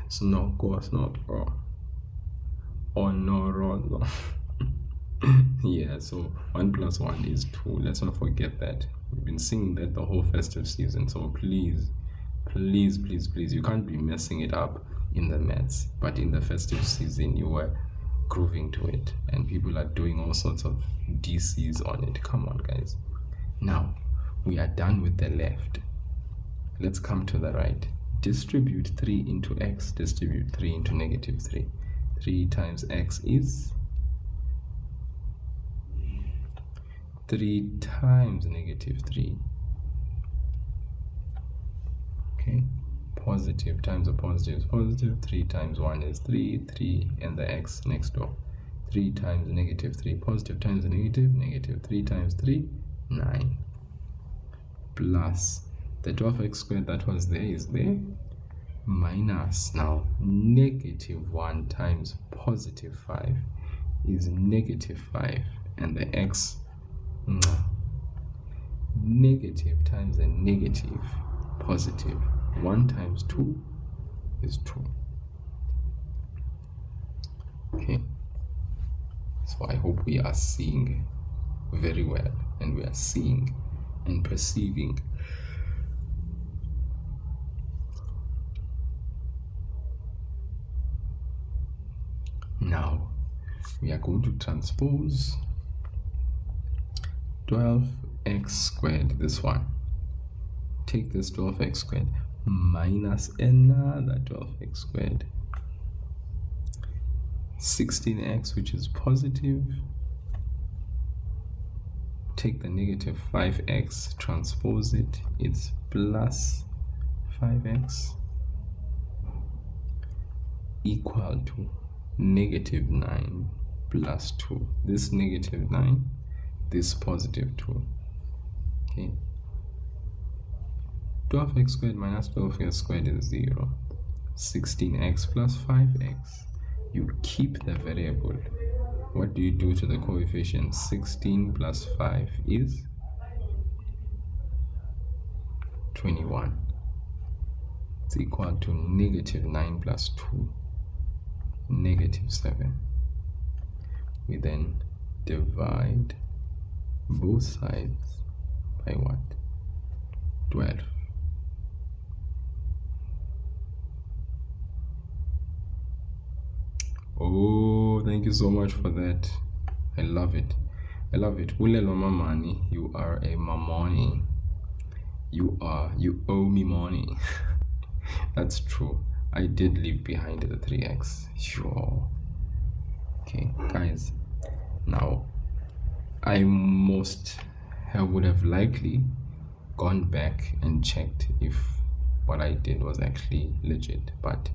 Snoko. Honoroso. Yeah, so 1 plus 1 is 2. Let's not forget that. We've been singing that the whole festive season. So please, please, please, please, you can't be messing it up in the maths. But in the festive season, you were grooving to it. And people are doing all sorts of DCs on it. Come on, guys. Now, we are done with the left. Let's come to the right. Distribute 3 into x. Distribute 3 into negative 3. 3 times x is 3 times negative 3. Okay, positive times a positive is positive. 3 times 1 is 3, 3 and the x next door. 3 times negative 3, positive times a negative, negative 3 times 3, 9. Plus the 12x squared that was there is there, minus now negative 1 times positive 5 is negative 5, and the x, negative times a negative, positive. 1 times 2 is 2. Okay, so I hope we are seeing very well, and we are seeing and perceiving. Now we are going to transpose 12x squared, this one. Take this 12x squared minus another 12x squared. 16x, which is positive. Take the negative 5x, transpose it, it's plus 5x, equal to negative 9 plus 2. This negative 9, this positive 2. Okay. 12x squared minus 12x squared is 0. 16x plus 5x. You keep the variable. What do you do to the coefficient? 16 plus 5 is 21. It's equal to negative 9 plus 2, negative 7. We then divide both sides by what? 12. Oh, thank you so much for that. I love it. I love it. Ulelo mamani, you are a mamoni. You owe me money. That's true. I did leave behind the 3x. Sure. Okay, guys. Now, I would have likely gone back and checked if what I did was actually legit, but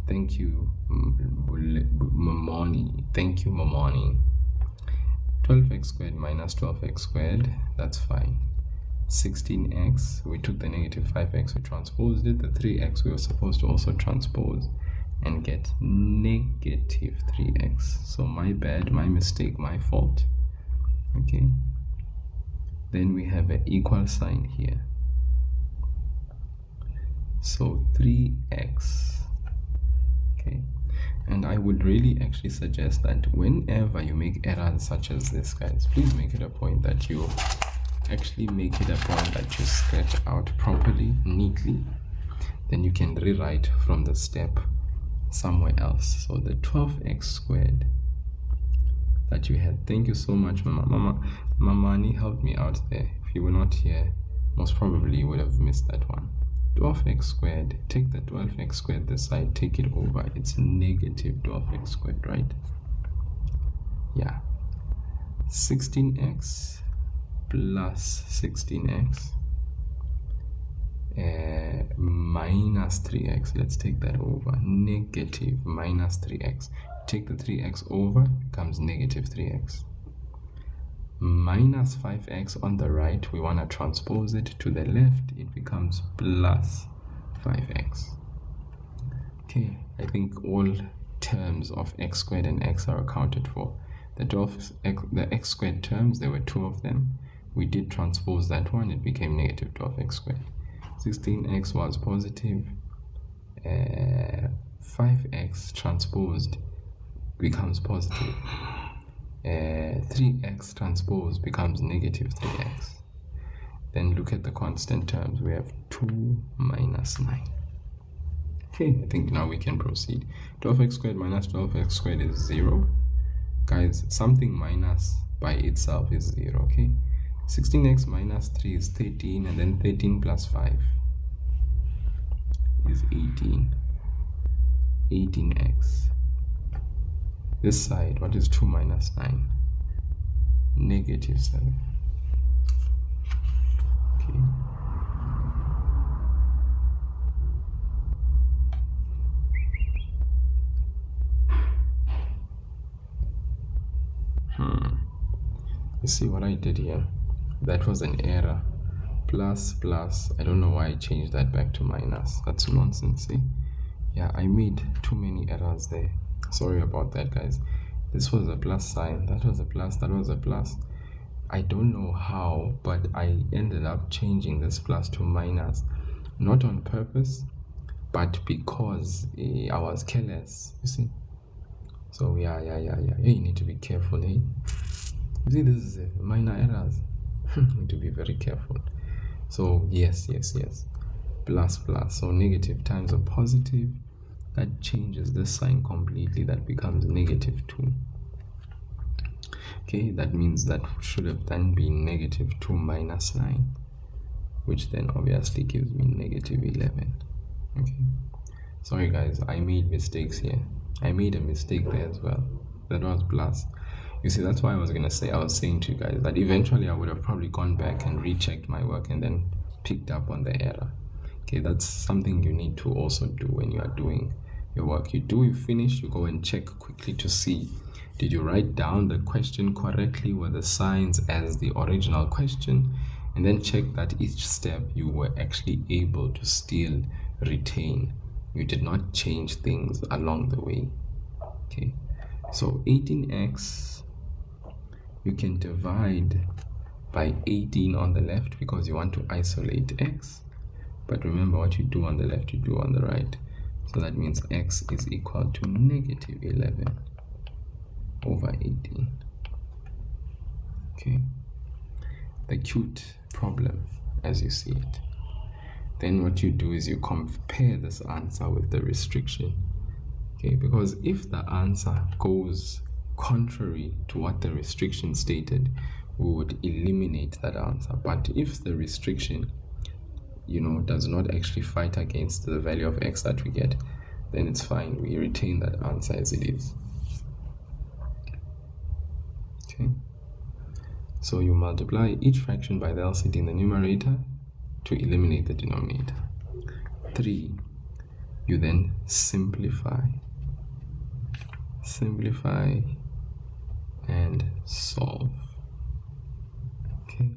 thank you, Mamoni. Thank you, Mamoni. 12x squared minus 12x squared, that's fine. 16x, we took the negative 5x, we transposed it. The 3x we were supposed to also transpose and get negative 3x. So my bad, my mistake, my fault. Okay. Then we have an equal sign here. So 3x. Okay, and I would really actually suggest that whenever you make errors such as this, guys, please make it a point that you actually make it a point that you sketch out properly, neatly. Then you can rewrite from the step somewhere else. So the 12x squared that you had, thank you so much, Mamani helped me out there. If you were not here, most probably you would have missed that one. 12x squared, take the 12x squared this side, take it over, it's negative 12x squared, right? Yeah. 16x plus 16x minus 3x, let's take that over, negative minus 3x. Take the 3x over, becomes negative 3x. Minus 5x on the right, we want to transpose it to the left, it becomes plus 5x. Okay, I think all terms of x squared and x are accounted for. The x squared terms, there were 2 of them. We did transpose that one, it became negative 12x squared. 16x was positive. 5x transposed becomes positive. 3x transpose becomes negative 3x. Then look at the constant terms. We have 2 minus 9. Okay, I think now we can proceed. 12x squared minus 12x squared is 0. Guys, something minus by itself is 0, okay? 16x minus 3 is 13, and then 13 plus 5 is 18. 18x. This side, what is 2 minus 9? Negative 7. Okay. You see what I did here? That was an error. Plus, I don't know why I changed that back to minus. That's nonsense, see? Yeah, I made too many errors there. Sorry about that, guys. This was a plus sign, that was a plus, that was a plus. I don't know how, but I ended up changing this plus to minus. Not on purpose, but because I was careless, you see? So yeah, you need to be careful, eh? You see, this is minor errors. You need to be very careful. So yes. Plus. So negative times a positive that changes this sign completely. That becomes -2. Okay, that means that should have then been -2 minus 9, which then obviously gives me -11. Okay, sorry guys, I made mistakes here. I made a mistake there as well. That was plus. You see, that's why I was saying to you guys that eventually I would have probably gone back and rechecked my work and then picked up on the error. Okay, that's something you need to also do when you are doing your work. You finish, you go and check quickly to see, did you write down the question correctly? Were the signs as the original question? And then check that each step you were actually able to still retain. You did not change things along the way. Okay, so 18x, you can divide by 18 on the left because you want to isolate x. But remember, what you do on the left, you do on the right. So that means x is equal to -11 over 18. Okay, the cute problem as you see it. Then what you do is you compare this answer with the restriction. Okay, because if the answer goes contrary to what the restriction stated, we would eliminate that answer. But if the restriction, does not actually fight against the value of x that we get, then it's fine. We retain that answer as it is. Okay, so you multiply each fraction by the LCD in the numerator to eliminate the denominator. 3, you then simplify and solve. Okay,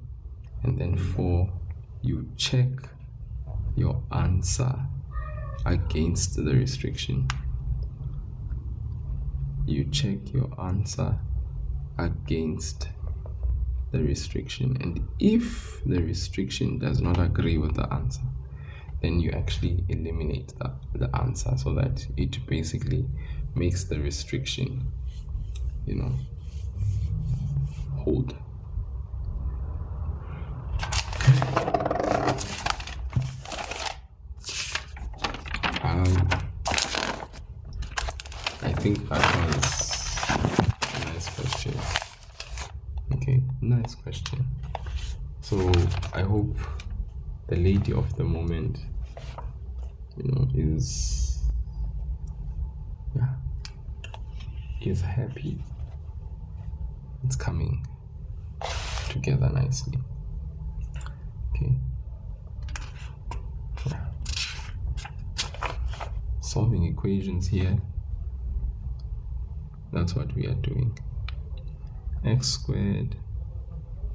and then 4, you check your answer against the restriction. You check your answer against the restriction, and if the restriction does not agree with the answer, then you actually eliminate the answer, so that it basically makes the restriction hold. I think that was a nice question. Okay, nice question. So I hope the lady of the moment is happy. It's coming together nicely. Okay, solving equations here. That's what we are doing. X squared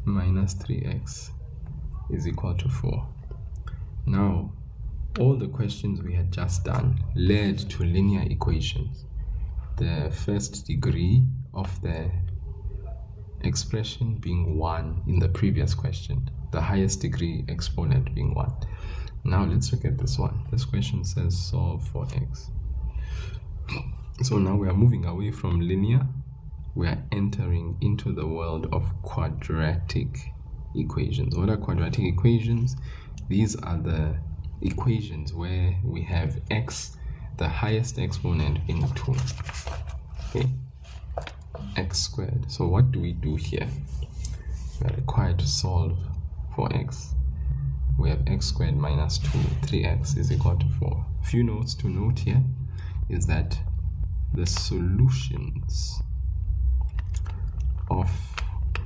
minus 3x is equal to 4. Now, all the questions we had just done led to linear equations. The first degree of the expression being 1 in the previous question, the highest degree exponent being 1. Now let's look at this one. This question says solve for x. So now we are moving away from linear. We are entering into the world of quadratic equations. What are quadratic equations? These are the equations where we have x, the highest exponent being 2. Okay, x squared. So what do we do here? We are required to solve for x. We have x squared minus 2, 3x is equal to 4. A few notes to note here is that the solutions of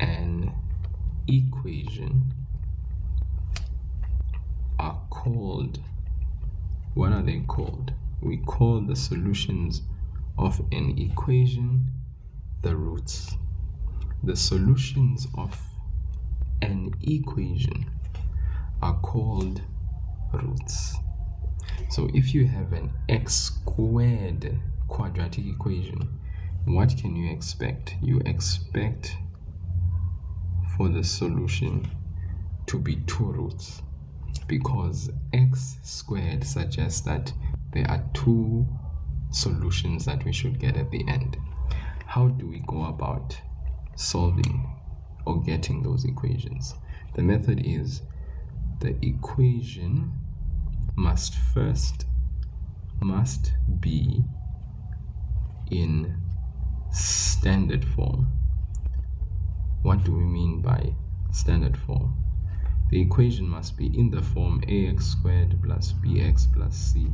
an equation are called, what are they called? We call the solutions of an equation the roots. The solutions of an equation are called roots. So if you have an x squared quadratic equation, what can you expect? You expect for the solution to be 2 roots, because x squared suggests that there are 2 solutions that we should get at the end. How do we go about solving or getting those equations? The method is the equation must first must be in standard form. What do we mean by standard form? The equation must be in the form ax squared plus bx plus c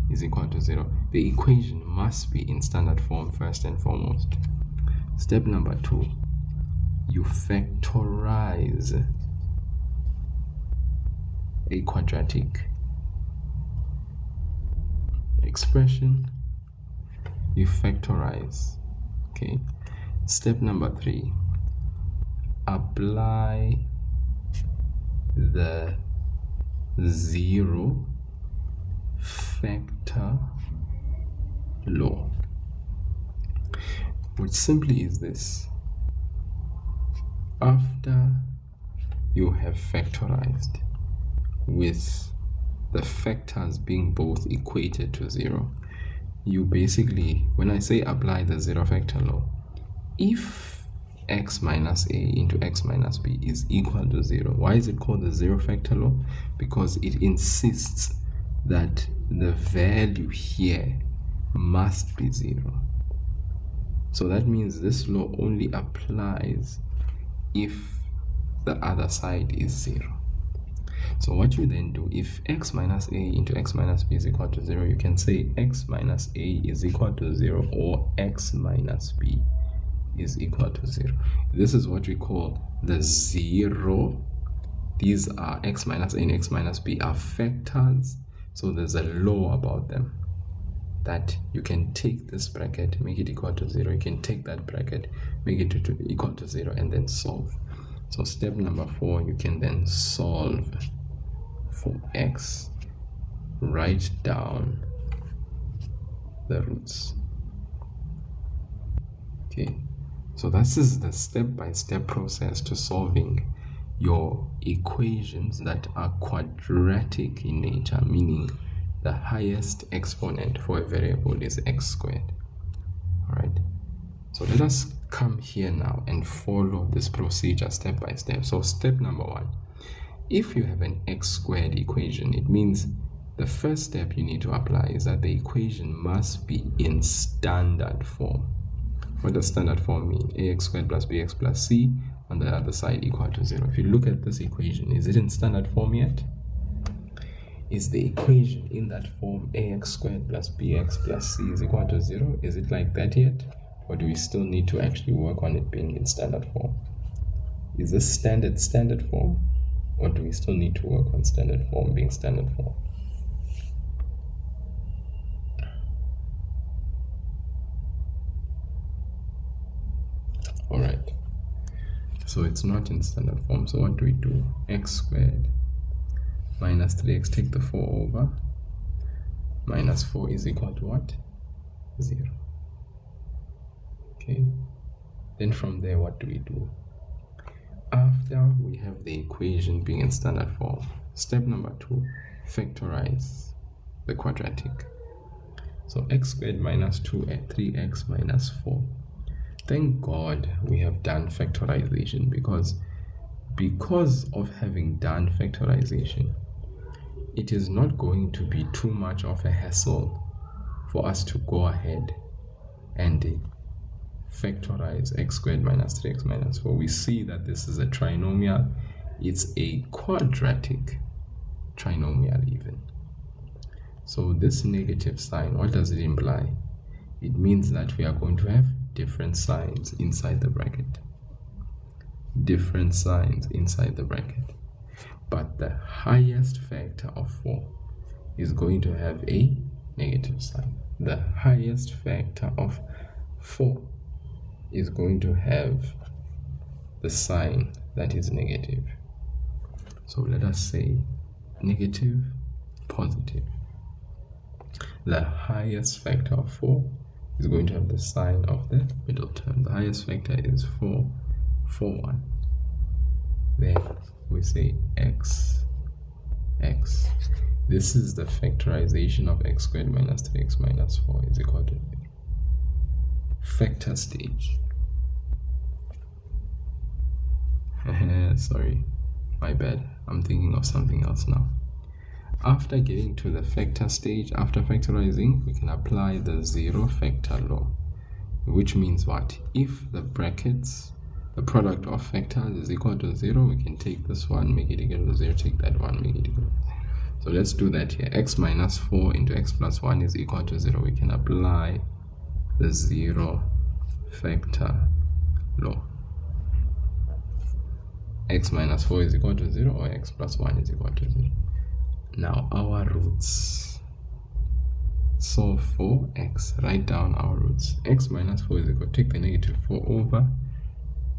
is equal to 0. The equation must be in standard form first and foremost. Step number 2, you factorize a quadratic expression. You factorize. Okay. Step number 3, apply the zero factor law, which simply is this: after you have factorized with the factors being both equated to 0, you basically, when I say apply the zero factor law, if x minus a into x minus b is equal to 0. Why is it called the zero factor law? Because it insists that the value here must be 0. So that means this law only applies if the other side is 0. So what you then do, if x minus a into x minus b is equal to 0, you can say x minus a is equal to 0 or x minus b is equal to 0. This is what we call the zero. These are x minus a and x minus b are factors. So there's a law about them that you can take this bracket, make it equal to 0. You can take that bracket, make it equal to 0, and then solve. So step number 4, you can then solve for x. Write down the roots. Okay. So this is the step-by-step process to solving your equations that are quadratic in nature, meaning the highest exponent for a variable is x squared. All right. So let us come here now and follow this procedure step by step. So step number 1, if you have an x squared equation, it means the first step you need to apply is that the equation must be in standard form. What does standard form mean? Ax squared plus bx plus c on the other side equal to 0. If you look at this equation, is it in standard form yet? Is the equation in that form ax squared plus bx plus c is equal to 0? Is it like that yet? Or do we still need to actually work on it being in standard form? Is this standard form? Or do we still need to work on standard form being standard form? Alright, so it's not in standard form. So what do we do? X squared minus 3x, take the 4 over, minus 4 is equal to what? 0. Okay, then from there, what do we do? After we have the equation being in standard form, step number 2, factorize the quadratic. So x squared minus 3x minus 4. Thank God we have done factorization, because of having done factorization, it is not going to be too much of a hassle for us to go ahead and factorize x squared minus 3x minus 4. We see that this is a trinomial. It's a quadratic trinomial even. So this negative sign, what does it imply? It means that we are going to have different signs inside the bracket. Different signs inside the bracket. But the highest factor of 4 is going to have a negative sign. The highest factor of 4 is going to have the sign that is negative. So let us say negative, positive. The highest factor of 4 is going to have the sign of the middle term. The highest factor is 4, 4, 1. Then we say x. This is the factorization of x squared minus 3x minus 4 is equal to 0. Factor stage. Sorry, my bad. I'm thinking of something else now. After getting to the factor stage, after factorizing, we can apply the zero factor law, which means what? If the brackets, the product of factors is equal to 0, we can take this one, make it equal to 0, take that one, make it equal to 0. So let's do that here. X minus 4 into x plus 1 is equal to 0. We can apply the zero factor law. X minus 4 is equal to 0, or x plus 1 is equal to 0. Now our roots. Solve for x. Write down our roots. X minus 4 is equal to, take the negative 4 over,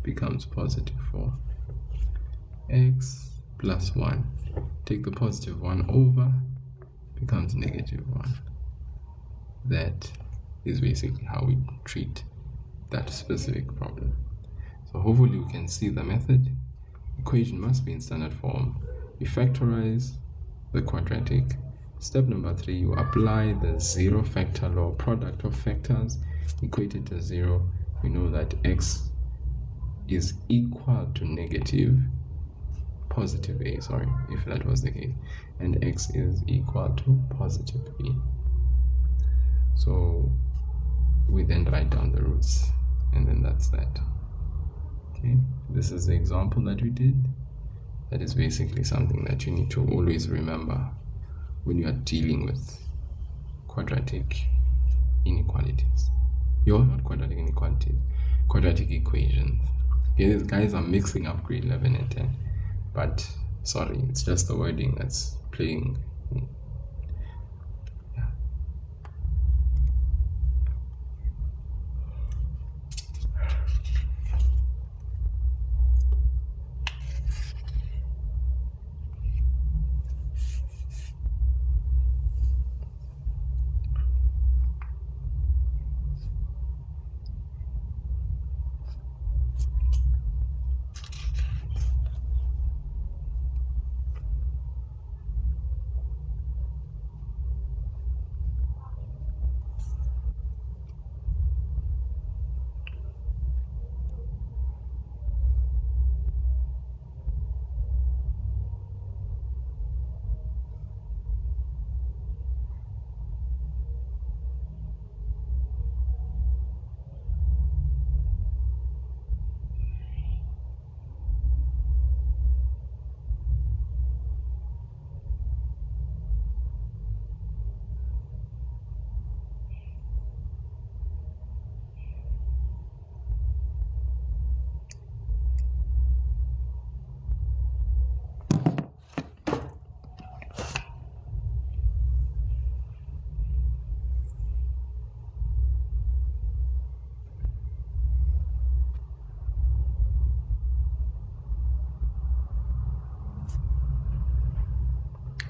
becomes positive 4. X plus 1. Take the positive 1 over, becomes negative 1. That is basically how we treat that specific problem. So hopefully we can see the method. Equation must be in standard form. We factorize the quadratic. Step number 3, you apply the zero factor law. Product of factors equated to 0. We know that x is equal to positive a, if that was the case, and x is equal to positive b. So we then write down the roots, and then that's that. Okay, this is the example that we did. That is basically something that you need to always remember when you are dealing with quadratic inequalities. Not quadratic inequalities, quadratic equations. Okay, these guys are mixing up grade 11 and 10, but sorry, it's just the wording that's playing.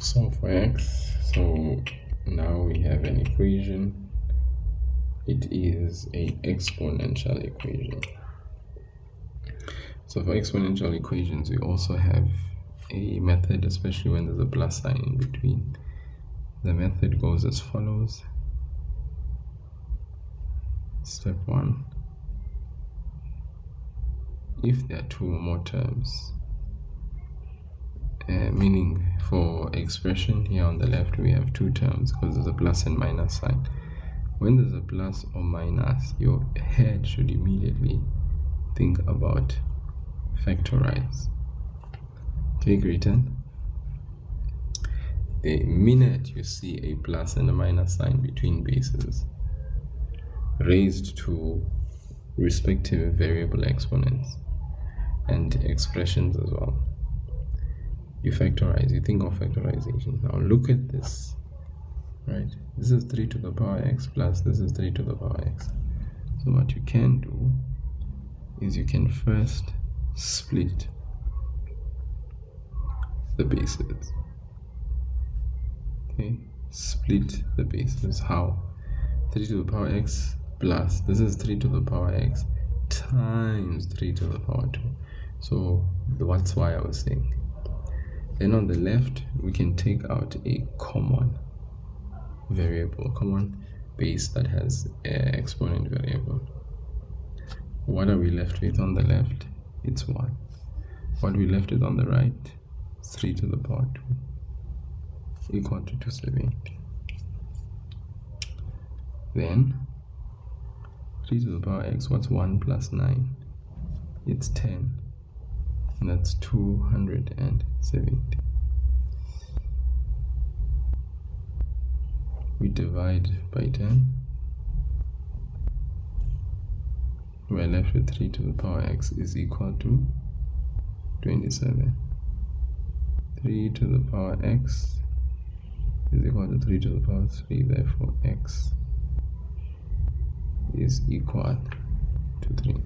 Solve for x. So now we have an equation. It is an exponential equation. So for exponential equations, we also have a method, especially when there's a plus sign in between. The method goes as follows. Step 1. If there are two or more terms, meaning for expression here on the left we have two terms because there's a plus and minus sign. When there's a plus or minus, your head should immediately think about factorize. Okay, greater. The minute you see a plus and a minus sign between bases raised to respective variable exponents and expressions as well, you factorize, you think of factorization. Now look at this, right? This is 3 to the power x plus this is 3 to the power x. So what you can do is you can first split the bases. Okay, split the bases. How? 3 to the power x plus this is 3 to the power x times 3 to the power 2. So that's why I was saying. Then on the left, we can take out a common variable, common base that has an exponent variable. What are we left with on the left? It's 1. What we left with on the right? 3 to the power 2. equal to 270. Then 3 to the power x, what's 1 plus 9? It's 10. And that's 270. We divide by 10. We're left with 3 to the power x is equal to 27. 3 to the power x is equal to 3 to the power 3, therefore x is equal to 3.